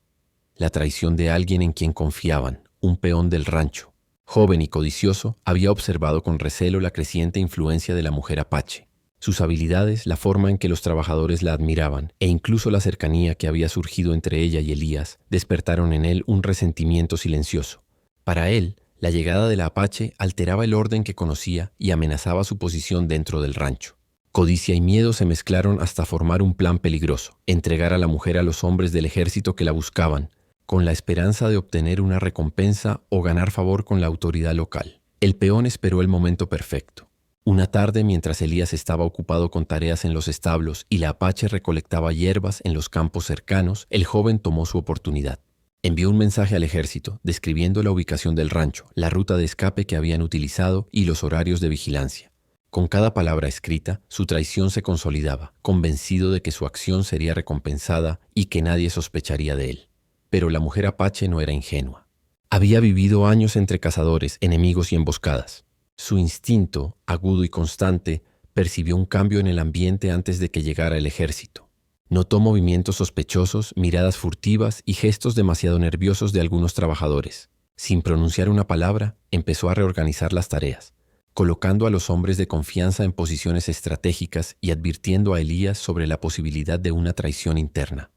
La traición de alguien en quien confiaban, un peón del rancho. Joven y codicioso, había observado con recelo la creciente influencia de la mujer apache. Sus habilidades, la forma en que los trabajadores la admiraban e incluso la cercanía que había surgido entre ella y Elías despertaron en él un resentimiento silencioso. Para él, la llegada de la apache alteraba el orden que conocía y amenazaba su posición dentro del rancho. Codicia y miedo se mezclaron hasta formar un plan peligroso: entregar a la mujer a los hombres del ejército que la buscaban, con la esperanza de obtener una recompensa o ganar favor con la autoridad local. El peón esperó el momento perfecto. Una tarde, mientras Elías estaba ocupado con tareas en los establos y la apache recolectaba hierbas en los campos cercanos, el joven tomó su oportunidad. Envió un mensaje al ejército, describiendo la ubicación del rancho, la ruta de escape que habían utilizado y los horarios de vigilancia. Con cada palabra escrita, su traición se consolidaba, convencido de que su acción sería recompensada y que nadie sospecharía de él. Pero la mujer apache no era ingenua. Había vivido años entre cazadores, enemigos y emboscadas. Su instinto, agudo y constante, percibió un cambio en el ambiente antes de que llegara el ejército. Notó movimientos sospechosos, miradas furtivas y gestos demasiado nerviosos de algunos trabajadores. Sin pronunciar una palabra, empezó a reorganizar las tareas, colocando a los hombres de confianza en posiciones estratégicas y advirtiendo a Elías sobre la posibilidad de una traición interna.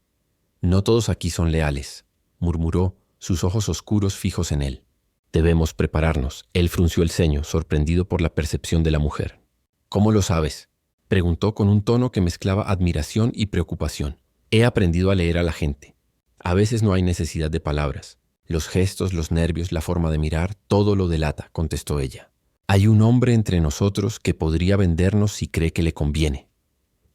«No todos aquí son leales», murmuró, sus ojos oscuros fijos en él. «Debemos prepararnos». Él frunció el ceño, sorprendido por la percepción de la mujer. «¿Cómo lo sabes?», preguntó con un tono que mezclaba admiración y preocupación. «He aprendido a leer a la gente. A veces no hay necesidad de palabras. Los gestos, los nervios, la forma de mirar, todo lo delata», contestó ella. «Hay un hombre entre nosotros que podría vendernos si cree que le conviene».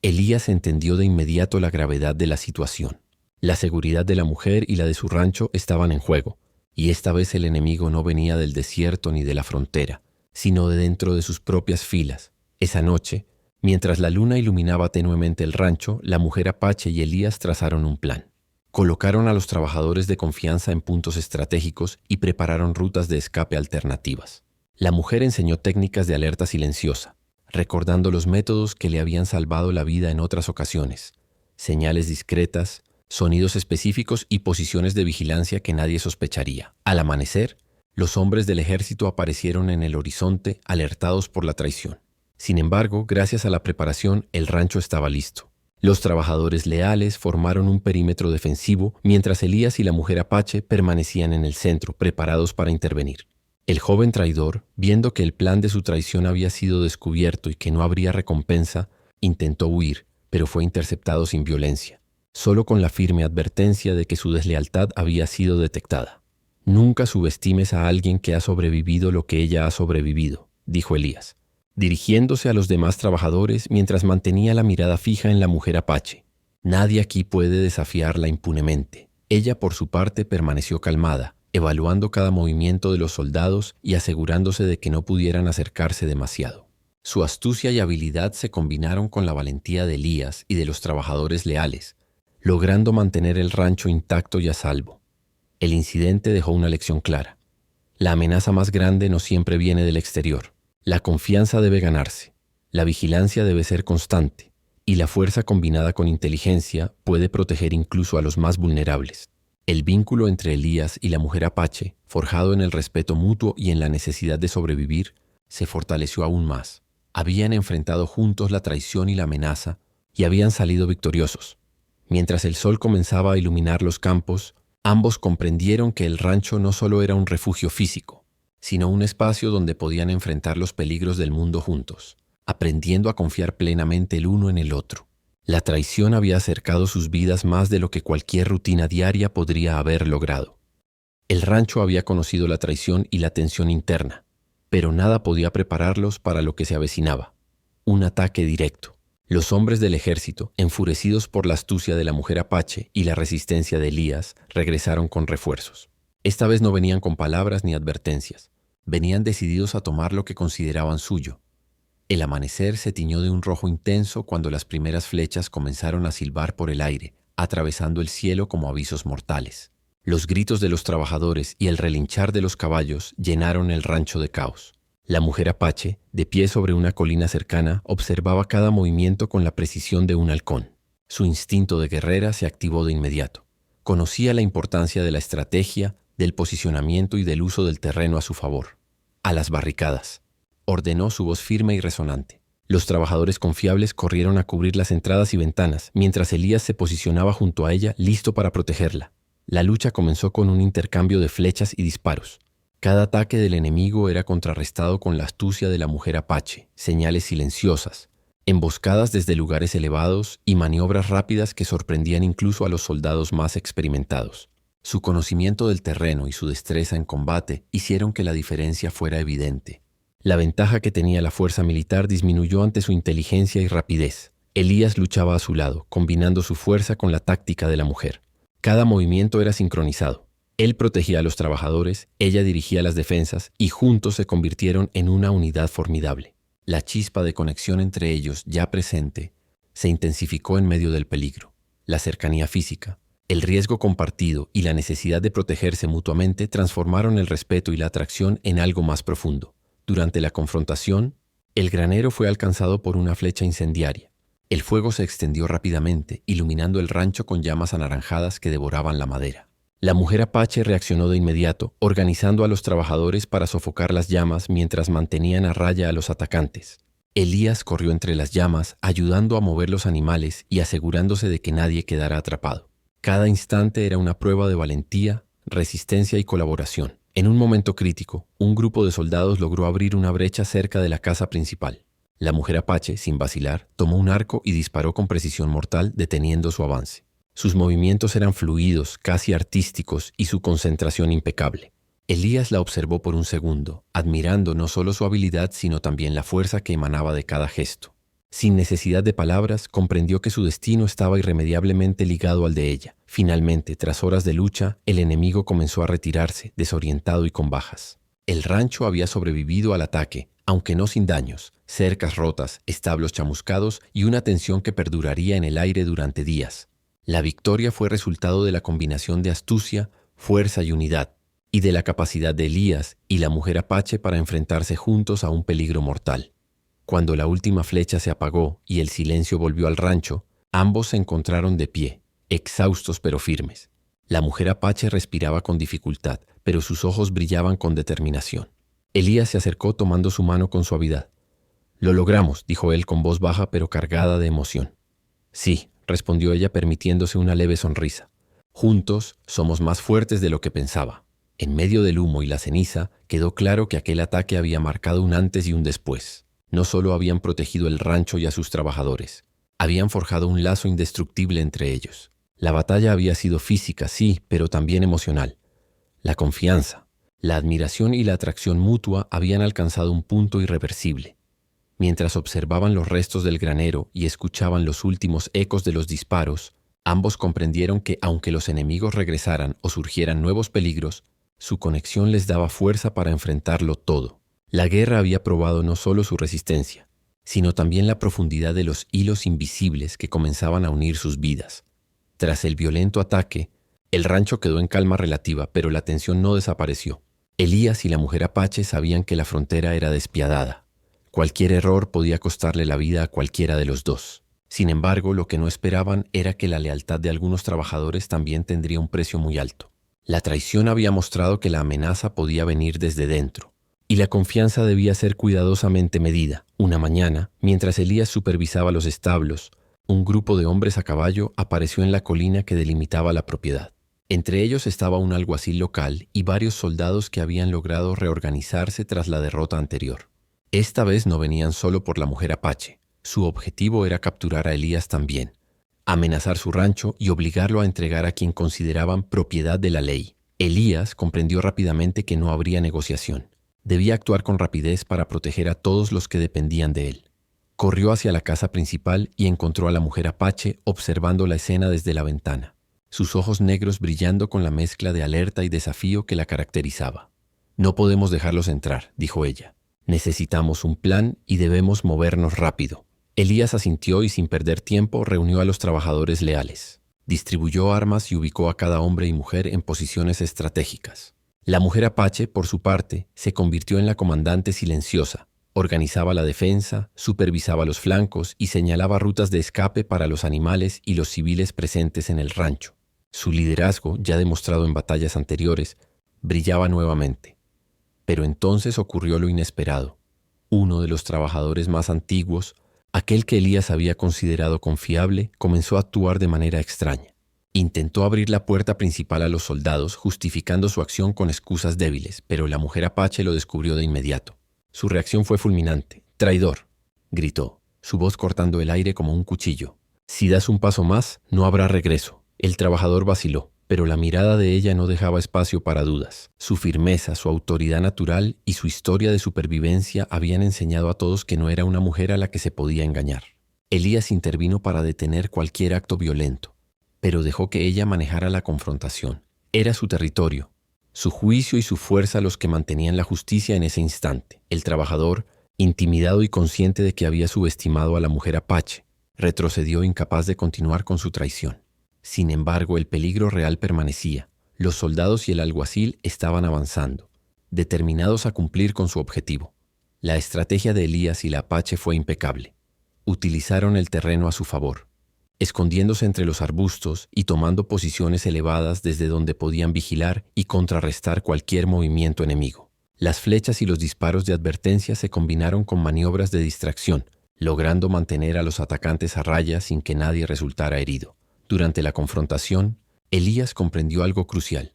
Elías entendió de inmediato la gravedad de la situación. La seguridad de la mujer y la de su rancho estaban en juego, y esta vez el enemigo no venía del desierto ni de la frontera, sino de dentro de sus propias filas. Esa noche, mientras la luna iluminaba tenuemente el rancho, la mujer apache y Elías trazaron un plan. Colocaron a los trabajadores de confianza en puntos estratégicos y prepararon rutas de escape alternativas. La mujer enseñó técnicas de alerta silenciosa, recordando los métodos que le habían salvado la vida en otras ocasiones: señales discretas, sonidos específicos y posiciones de vigilancia que nadie sospecharía. Al amanecer, los hombres del ejército aparecieron en el horizonte, alertados por la traición. Sin embargo, gracias a la preparación, el rancho estaba listo. Los trabajadores leales formaron un perímetro defensivo, mientras Elías y la mujer apache permanecían en el centro, preparados para intervenir. El joven traidor, viendo que el plan de su traición había sido descubierto y que no habría recompensa, intentó huir, pero fue interceptado sin violencia, solo con la firme advertencia de que su deslealtad había sido detectada. «Nunca subestimes a alguien que ha sobrevivido lo que ella ha sobrevivido», dijo Elías, dirigiéndose a los demás trabajadores mientras mantenía la mirada fija en la mujer apache. «Nadie aquí puede desafiarla impunemente. Ella, por su parte, permaneció calmada, evaluando cada movimiento de los soldados y asegurándose de que no pudieran acercarse demasiado. Su astucia y habilidad se combinaron con la valentía de Elías y de los trabajadores leales, logrando mantener el rancho intacto y a salvo. El incidente dejó una lección clara. La amenaza más grande no siempre viene del exterior. La confianza debe ganarse, la vigilancia debe ser constante, y la fuerza combinada con inteligencia puede proteger incluso a los más vulnerables. El vínculo entre Elías y la mujer apache, forjado en el respeto mutuo y en la necesidad de sobrevivir, se fortaleció aún más. Habían enfrentado juntos la traición y la amenaza y habían salido victoriosos. Mientras el sol comenzaba a iluminar los campos, ambos comprendieron que el rancho no solo era un refugio físico, sino un espacio donde podían enfrentar los peligros del mundo juntos, aprendiendo a confiar plenamente el uno en el otro. La traición había acercado sus vidas más de lo que cualquier rutina diaria podría haber logrado. El rancho había conocido la traición y la tensión interna, pero nada podía prepararlos para lo que se avecinaba: un ataque directo. Los hombres del ejército, enfurecidos por la astucia de la mujer apache y la resistencia de Elías, regresaron con refuerzos. Esta vez no venían con palabras ni advertencias, venían decididos a tomar lo que consideraban suyo. El amanecer se tiñó de un rojo intenso cuando las primeras flechas comenzaron a silbar por el aire, atravesando el cielo como avisos mortales. Los gritos de los trabajadores y el relinchar de los caballos llenaron el rancho de caos. La mujer apache, de pie sobre una colina cercana, observaba cada movimiento con la precisión de un halcón. Su instinto de guerrera se activó de inmediato. Conocía la importancia de la estrategia, del posicionamiento y del uso del terreno a su favor. «A las barricadas», ordenó su voz firme y resonante. Los trabajadores confiables corrieron a cubrir las entradas y ventanas, mientras Elías se posicionaba junto a ella, listo para protegerla. La lucha comenzó con un intercambio de flechas y disparos. Cada ataque del enemigo era contrarrestado con la astucia de la mujer apache, señales silenciosas, emboscadas desde lugares elevados y maniobras rápidas que sorprendían incluso a los soldados más experimentados. Su conocimiento del terreno y su destreza en combate hicieron que la diferencia fuera evidente. La ventaja que tenía la fuerza militar disminuyó ante su inteligencia y rapidez. Elías luchaba a su lado, combinando su fuerza con la táctica de la mujer. Cada movimiento era sincronizado. Él protegía a los trabajadores, ella dirigía las defensas y juntos se convirtieron en una unidad formidable. La chispa de conexión entre ellos, ya presente, se intensificó en medio del peligro. La cercanía física, el riesgo compartido y la necesidad de protegerse mutuamente transformaron el respeto y la atracción en algo más profundo. Durante la confrontación, el granero fue alcanzado por una flecha incendiaria. El fuego se extendió rápidamente, iluminando el rancho con llamas anaranjadas que devoraban la madera. La mujer apache reaccionó de inmediato, organizando a los trabajadores para sofocar las llamas mientras mantenían a raya a los atacantes. Elías corrió entre las llamas, ayudando a mover los animales y asegurándose de que nadie quedara atrapado. Cada instante era una prueba de valentía, resistencia y colaboración. En un momento crítico, un grupo de soldados logró abrir una brecha cerca de la casa principal. La mujer apache, sin vacilar, tomó un arco y disparó con precisión mortal, deteniendo su avance. Sus movimientos eran fluidos, casi artísticos, y su concentración impecable. Elías la observó por un segundo, admirando no solo su habilidad, sino también la fuerza que emanaba de cada gesto. Sin necesidad de palabras, comprendió que su destino estaba irremediablemente ligado al de ella. Finalmente, tras horas de lucha, el enemigo comenzó a retirarse, desorientado y con bajas. El rancho había sobrevivido al ataque, aunque no sin daños, cercas rotas, establos chamuscados y una tensión que perduraría en el aire durante días. La victoria fue resultado de la combinación de astucia, fuerza y unidad, y de la capacidad de Elías y la mujer apache para enfrentarse juntos a un peligro mortal. Cuando la última flecha se apagó y el silencio volvió al rancho, ambos se encontraron de pie, exhaustos pero firmes. La mujer apache respiraba con dificultad, pero sus ojos brillaban con determinación. Elías se acercó tomando su mano con suavidad. «Lo logramos», dijo él con voz baja pero cargada de emoción. «Sí», respondió ella permitiéndose una leve sonrisa. «Juntos somos más fuertes de lo que pensaba». En medio del humo y la ceniza, quedó claro que aquel ataque había marcado un antes y un después. No solo habían protegido el rancho y a sus trabajadores, habían forjado un lazo indestructible entre ellos. La batalla había sido física, sí, pero también emocional. La confianza, la admiración y la atracción mutua habían alcanzado un punto irreversible. Mientras observaban los restos del granero y escuchaban los últimos ecos de los disparos, Ambos comprendieron que, aunque los enemigos regresaran o surgieran nuevos peligros, su conexión les daba fuerza para enfrentarlo todo. La guerra había probado no solo su resistencia, sino también la profundidad de los hilos invisibles que comenzaban a unir sus vidas. Tras el violento ataque, el rancho quedó en calma relativa, pero la tensión no desapareció. Elías y la mujer apache sabían que la frontera era despiadada. Cualquier error podía costarle la vida a cualquiera de los dos. Sin embargo, lo que no esperaban era que la lealtad de algunos trabajadores también tendría un precio muy alto. La traición había mostrado que la amenaza podía venir desde dentro, y la confianza debía ser cuidadosamente medida. Una mañana, mientras Elías supervisaba los establos, un grupo de hombres a caballo apareció en la colina que delimitaba la propiedad. Entre ellos estaba un alguacil local y varios soldados que habían logrado reorganizarse tras la derrota anterior. Esta vez no venían solo por la mujer apache. Su objetivo era capturar a Elías también, amenazar su rancho y obligarlo a entregar a quien consideraban propiedad de la ley. Elías comprendió rápidamente que no habría negociación. Debía actuar con rapidez para proteger a todos los que dependían de él. Corrió hacia la casa principal y encontró a la mujer apache observando la escena desde la ventana, sus ojos negros brillando con la mezcla de alerta y desafío que la caracterizaba. «No podemos dejarlos entrar», dijo ella. «Necesitamos un plan y debemos movernos rápido». Elías asintió y sin perder tiempo reunió a los trabajadores leales. Distribuyó armas y ubicó a cada hombre y mujer en posiciones estratégicas. La mujer apache, por su parte, se convirtió en la comandante silenciosa. Organizaba la defensa, supervisaba los flancos y señalaba rutas de escape para los animales y los civiles presentes en el rancho. Su liderazgo, ya demostrado en batallas anteriores, brillaba nuevamente. Pero entonces ocurrió lo inesperado. Uno de los trabajadores más antiguos, aquel que Elías había considerado confiable, comenzó a actuar de manera extraña. Intentó abrir la puerta principal a los soldados, justificando su acción con excusas débiles, pero la mujer apache lo descubrió de inmediato. Su reacción fue fulminante. «¡Traidor!», gritó, su voz cortando el aire como un cuchillo. «Si das un paso más, no habrá regreso». El trabajador vaciló, pero la mirada de ella no dejaba espacio para dudas. Su firmeza, su autoridad natural y su historia de supervivencia habían enseñado a todos que no era una mujer a la que se podía engañar. Elías intervino para detener cualquier acto violento, pero dejó que ella manejara la confrontación. Era su territorio, su juicio y su fuerza los que mantenían la justicia en ese instante. El trabajador, intimidado y consciente de que había subestimado a la mujer apache, retrocedió incapaz de continuar con su traición. Sin embargo, el peligro real permanecía. Los soldados y el alguacil estaban avanzando, determinados a cumplir con su objetivo. La estrategia de Elías y la apache fue impecable. Utilizaron el terreno a su favor, escondiéndose entre los arbustos y tomando posiciones elevadas desde donde podían vigilar y contrarrestar cualquier movimiento enemigo. Las flechas y los disparos de advertencia se combinaron con maniobras de distracción, logrando mantener a los atacantes a raya sin que nadie resultara herido. Durante la confrontación, Elías comprendió algo crucial.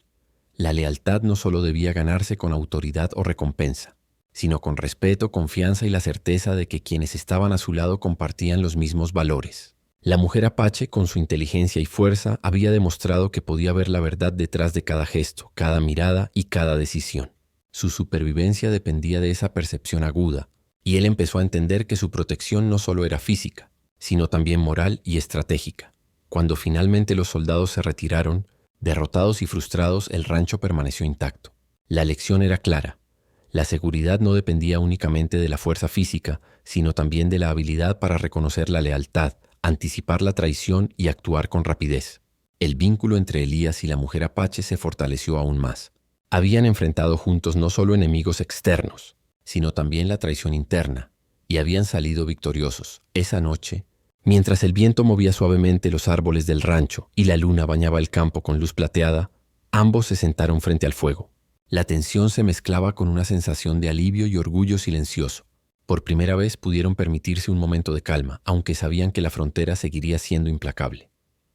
La lealtad no solo debía ganarse con autoridad o recompensa, sino con respeto, confianza y la certeza de que quienes estaban a su lado compartían los mismos valores. La mujer apache, con su inteligencia y fuerza, había demostrado que podía ver la verdad detrás de cada gesto, cada mirada y cada decisión. Su supervivencia dependía de esa percepción aguda, y él empezó a entender que su protección no solo era física, sino también moral y estratégica. Cuando finalmente los soldados se retiraron, derrotados y frustrados, el rancho permaneció intacto. La lección era clara. La seguridad no dependía únicamente de la fuerza física, sino también de la habilidad para reconocer la lealtad, anticipar la traición y actuar con rapidez. El vínculo entre Elías y la mujer apache se fortaleció aún más. Habían enfrentado juntos no solo enemigos externos, sino también la traición interna, y habían salido victoriosos. Esa noche, mientras el viento movía suavemente los árboles del rancho y la luna bañaba el campo con luz plateada, ambos se sentaron frente al fuego. La tensión se mezclaba con una sensación de alivio y orgullo silencioso. Por primera vez pudieron permitirse un momento de calma, aunque sabían que la frontera seguiría siendo implacable.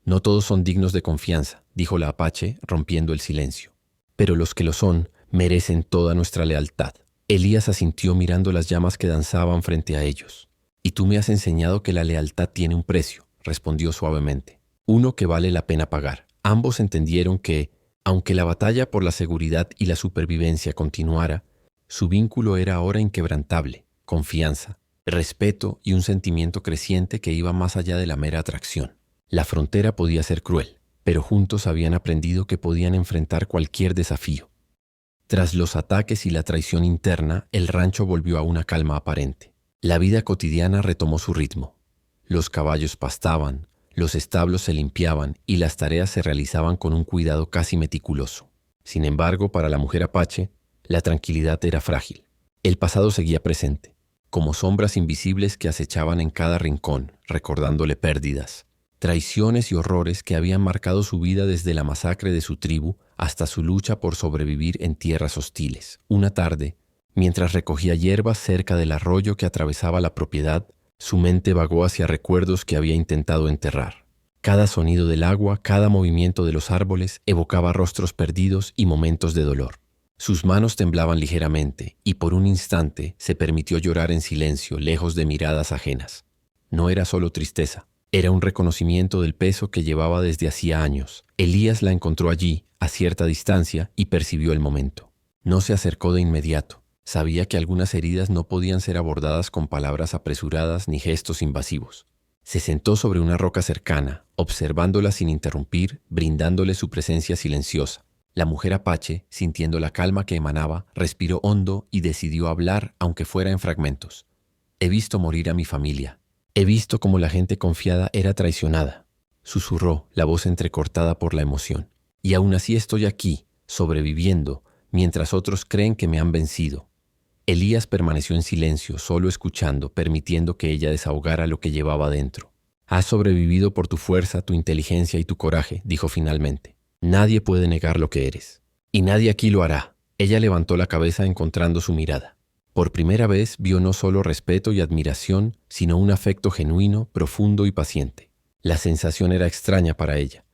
«No todos son dignos de confianza», dijo la apache, rompiendo el silencio. «Pero los que lo son merecen toda nuestra lealtad». Elías asintió mirando las llamas que danzaban frente a ellos. «Y tú me has enseñado que la lealtad tiene un precio», respondió suavemente. «Uno que vale la pena pagar». Ambos entendieron que, aunque la batalla por la seguridad y la supervivencia continuara, su vínculo era ahora inquebrantable. Confianza, respeto y un sentimiento creciente que iba más allá de la mera atracción. La frontera podía ser cruel, pero juntos habían aprendido que podían enfrentar cualquier desafío. Tras los ataques y la traición interna, el rancho volvió a una calma aparente. La vida cotidiana retomó su ritmo. Los caballos pastaban, los establos se limpiaban y las tareas se realizaban con un cuidado casi meticuloso. Sin embargo, para la mujer apache, la tranquilidad era frágil. El pasado seguía presente, como sombras invisibles que acechaban en cada rincón, recordándole pérdidas, traiciones y horrores que habían marcado su vida desde la masacre de su tribu hasta su lucha por sobrevivir en tierras hostiles. Una tarde, mientras recogía hierbas cerca del arroyo que atravesaba la propiedad, su mente vagó hacia recuerdos que había intentado enterrar. Cada sonido del agua, cada movimiento de los árboles evocaba rostros perdidos y momentos de dolor. Sus manos temblaban ligeramente y por un instante se permitió llorar en silencio, lejos de miradas ajenas. No era solo tristeza, era un reconocimiento del peso que llevaba desde hacía años. Elías la encontró allí, a cierta distancia, y percibió el momento. No se acercó de inmediato. Sabía que algunas heridas no podían ser abordadas con palabras apresuradas ni gestos invasivos. Se sentó sobre una roca cercana, observándola sin interrumpir, brindándole su presencia silenciosa. La mujer apache, sintiendo la calma que emanaba, respiró hondo y decidió hablar, aunque fuera en fragmentos. «He visto morir a mi familia. He visto cómo la gente confiada era traicionada», susurró, la voz entrecortada por la emoción. «Y aún así estoy aquí, sobreviviendo, mientras otros creen que me han vencido». Elías permaneció en silencio, solo escuchando, permitiendo que ella desahogara lo que llevaba dentro. «Has sobrevivido por tu fuerza, tu inteligencia y tu coraje», dijo finalmente. «Nadie puede negar lo que eres. Y nadie aquí lo hará». Ella levantó la cabeza encontrando su mirada. Por primera vez vio no solo respeto y admiración, sino un afecto genuino, profundo y paciente. La sensación era extraña para ella.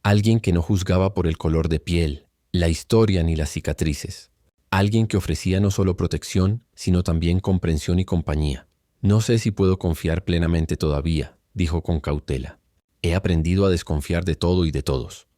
Alguien que no juzgaba por el color de piel, la historia ni las cicatrices. Alguien que ofrecía no solo protección, sino también comprensión y compañía. «No sé si puedo confiar plenamente todavía», dijo con cautela. «He aprendido a desconfiar de todo y de todos».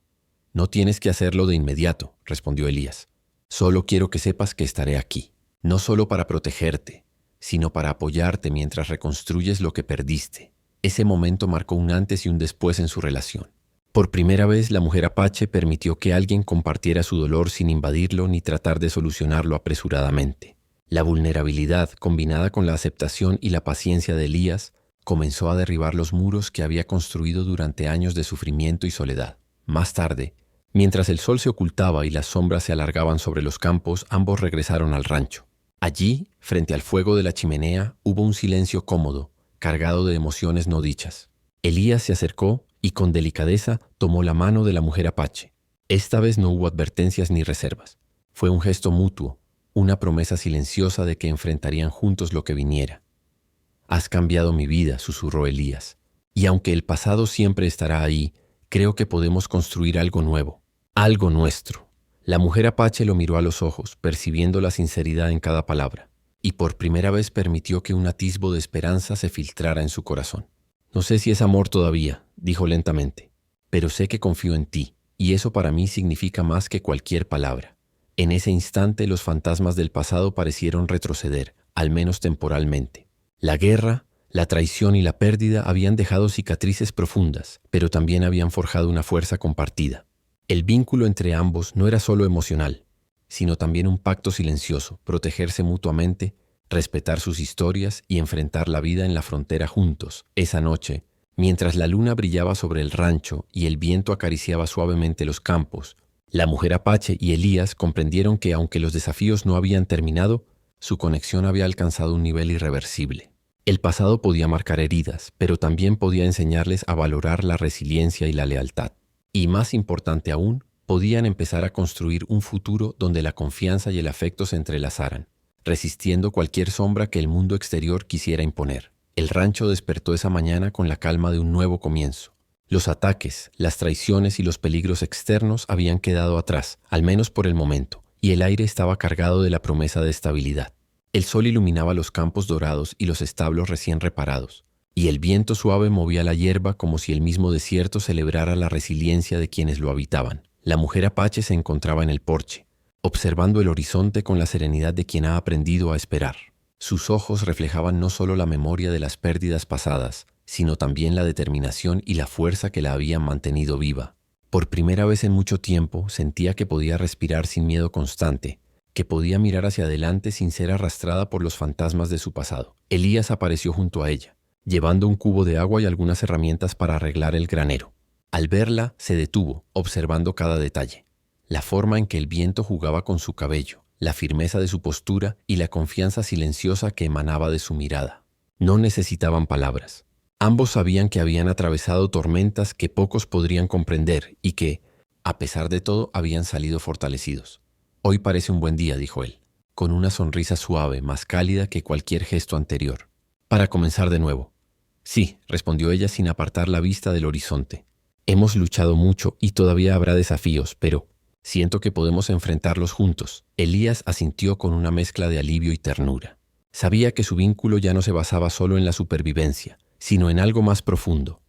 «No tienes que hacerlo de inmediato», respondió Elías. «Solo quiero que sepas que estaré aquí, no solo para protegerte, sino para apoyarte mientras reconstruyes lo que perdiste». Ese momento marcó un antes y un después en su relación. Por primera vez, la mujer apache permitió que alguien compartiera su dolor sin invadirlo ni tratar de solucionarlo apresuradamente. La vulnerabilidad, combinada con la aceptación y la paciencia de Elías, comenzó a derribar los muros que había construido durante años de sufrimiento y soledad. Más tarde, mientras el sol se ocultaba y las sombras se alargaban sobre los campos, ambos regresaron al rancho. Allí, frente al fuego de la chimenea, hubo un silencio cómodo, cargado de emociones no dichas. Elías se acercó y con delicadeza tomó la mano de la mujer apache. Esta vez no hubo advertencias ni reservas. Fue un gesto mutuo, una promesa silenciosa de que enfrentarían juntos lo que viniera. «Has cambiado mi vida», susurró Elías. «Y aunque el pasado siempre estará ahí, creo que podemos construir algo nuevo, algo nuestro». La mujer apache lo miró a los ojos, percibiendo la sinceridad en cada palabra, y por primera vez permitió que un atisbo de esperanza se filtrara en su corazón. «No sé si es amor todavía», dijo lentamente, «pero sé que confío en ti, y eso para mí significa más que cualquier palabra». En ese instante los fantasmas del pasado parecieron retroceder, al menos temporalmente. La guerra, la traición y la pérdida habían dejado cicatrices profundas, pero también habían forjado una fuerza compartida. El vínculo entre ambos no era solo emocional, sino también un pacto silencioso, protegerse mutuamente, respetar sus historias y enfrentar la vida en la frontera juntos. Esa noche, mientras la luna brillaba sobre el rancho y el viento acariciaba suavemente los campos, la mujer apache y Elías comprendieron que aunque los desafíos no habían terminado, su conexión había alcanzado un nivel irreversible. El pasado podía marcar heridas, pero también podía enseñarles a valorar la resiliencia y la lealtad. Y más importante aún, podían empezar a construir un futuro donde la confianza y el afecto se entrelazaran, resistiendo cualquier sombra que el mundo exterior quisiera imponer. El rancho despertó esa mañana con la calma de un nuevo comienzo. Los ataques, las traiciones y los peligros externos habían quedado atrás, al menos por el momento, y el aire estaba cargado de la promesa de estabilidad. El sol iluminaba los campos dorados y los establos recién reparados, y el viento suave movía la hierba como si el mismo desierto celebrara la resiliencia de quienes lo habitaban. La mujer apache se encontraba en el porche, observando el horizonte con la serenidad de quien ha aprendido a esperar. Sus ojos reflejaban no solo la memoria de las pérdidas pasadas, sino también la determinación y la fuerza que la habían mantenido viva. Por primera vez en mucho tiempo sentía que podía respirar sin miedo constante, que podía mirar hacia adelante sin ser arrastrada por los fantasmas de su pasado. Elías apareció junto a ella, llevando un cubo de agua y algunas herramientas para arreglar el granero. Al verla, se detuvo, observando cada detalle. La forma en que el viento jugaba con su cabello, la firmeza de su postura y la confianza silenciosa que emanaba de su mirada. No necesitaban palabras. Ambos sabían que habían atravesado tormentas que pocos podrían comprender y que, a pesar de todo, habían salido fortalecidos. «Hoy parece un buen día», dijo él, con una sonrisa suave, más cálida que cualquier gesto anterior. «Para comenzar de nuevo». «Sí», respondió ella sin apartar la vista del horizonte. «Hemos luchado mucho y todavía habrá desafíos, pero siento que podemos enfrentarlos juntos». Elías asintió con una mezcla de alivio y ternura. Sabía que su vínculo ya no se basaba solo en la supervivencia, sino en algo más profundo: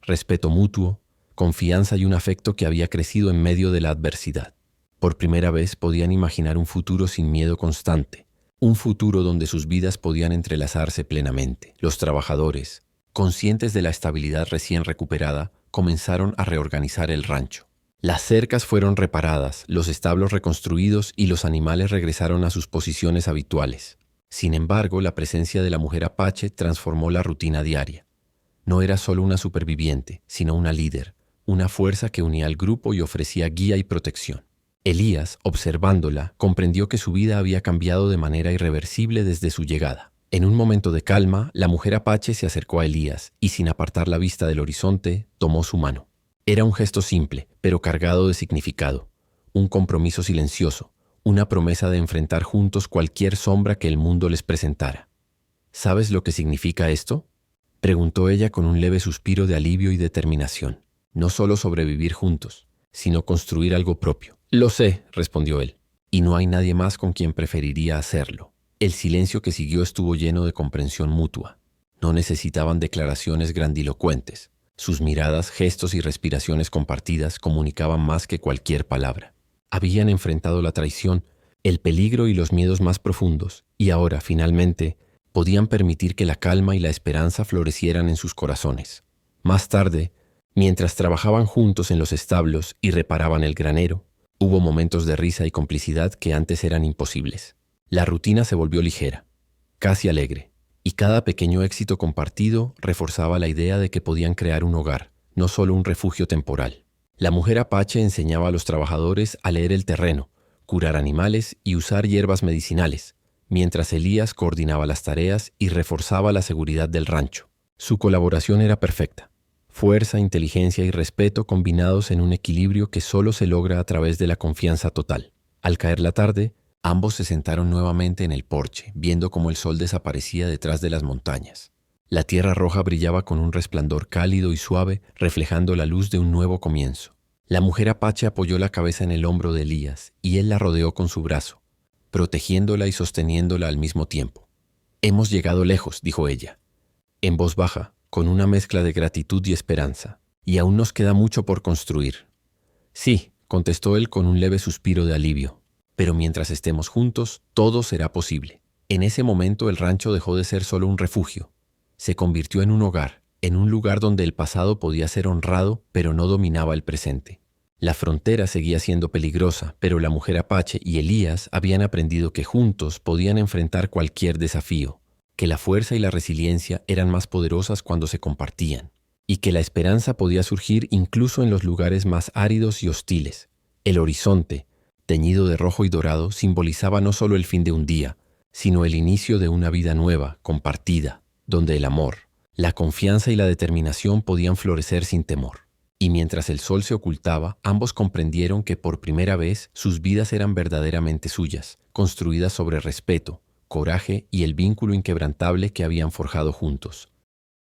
respeto mutuo, confianza y un afecto que había crecido en medio de la adversidad. Por primera vez podían imaginar un futuro sin miedo constante, un futuro donde sus vidas podían entrelazarse plenamente. Los trabajadores, conscientes de la estabilidad recién recuperada, comenzaron a reorganizar el rancho. Las cercas fueron reparadas, los establos reconstruidos y los animales regresaron a sus posiciones habituales. Sin embargo, la presencia de la mujer apache transformó la rutina diaria. No era solo una superviviente, sino una líder, una fuerza que unía al grupo y ofrecía guía y protección. Elías, observándola, comprendió que su vida había cambiado de manera irreversible desde su llegada. En un momento de calma, la mujer apache se acercó a Elías y, sin apartar la vista del horizonte, tomó su mano. Era un gesto simple, pero cargado de significado, un compromiso silencioso, una promesa de enfrentar juntos cualquier sombra que el mundo les presentara. «¿Sabes lo que significa esto?», preguntó ella con un leve suspiro de alivio y determinación. «No solo sobrevivir juntos, sino construir algo propio». «Lo sé», respondió él, «y no hay nadie más con quien preferiría hacerlo». El silencio que siguió estuvo lleno de comprensión mutua. No necesitaban declaraciones grandilocuentes. Sus miradas, gestos y respiraciones compartidas comunicaban más que cualquier palabra. Habían enfrentado la traición, el peligro y los miedos más profundos, y ahora, finalmente, podían permitir que la calma y la esperanza florecieran en sus corazones. Más tarde, mientras trabajaban juntos en los establos y reparaban el granero, hubo momentos de risa y complicidad que antes eran imposibles. La rutina se volvió ligera, casi alegre, y cada pequeño éxito compartido reforzaba la idea de que podían crear un hogar, no solo un refugio temporal. La mujer apache enseñaba a los trabajadores a leer el terreno, curar animales y usar hierbas medicinales, mientras Elías coordinaba las tareas y reforzaba la seguridad del rancho. Su colaboración era perfecta. Fuerza, inteligencia y respeto combinados en un equilibrio que solo se logra a través de la confianza total. Al caer la tarde, ambos se sentaron nuevamente en el porche, viendo cómo el sol desaparecía detrás de las montañas. La tierra roja brillaba con un resplandor cálido y suave, reflejando la luz de un nuevo comienzo. La mujer apache apoyó la cabeza en el hombro de Elías y él la rodeó con su brazo, protegiéndola y sosteniéndola al mismo tiempo. «Hemos llegado lejos», dijo ella, en voz baja, con una mezcla de gratitud y esperanza. «Y aún nos queda mucho por construir». «Sí», contestó él con un leve suspiro de alivio. «Pero mientras estemos juntos, todo será posible». En ese momento el rancho dejó de ser solo un refugio. Se convirtió en un hogar, en un lugar donde el pasado podía ser honrado, pero no dominaba el presente. La frontera seguía siendo peligrosa, pero la mujer apache y Elías habían aprendido que juntos podían enfrentar cualquier desafío, que la fuerza y la resiliencia eran más poderosas cuando se compartían, y que la esperanza podía surgir incluso en los lugares más áridos y hostiles. El horizonte, teñido de rojo y dorado, simbolizaba no solo el fin de un día, sino el inicio de una vida nueva, compartida, donde el amor, la confianza y la determinación podían florecer sin temor. Y mientras el sol se ocultaba, ambos comprendieron que por primera vez sus vidas eran verdaderamente suyas, construidas sobre respeto, coraje y el vínculo inquebrantable que habían forjado juntos.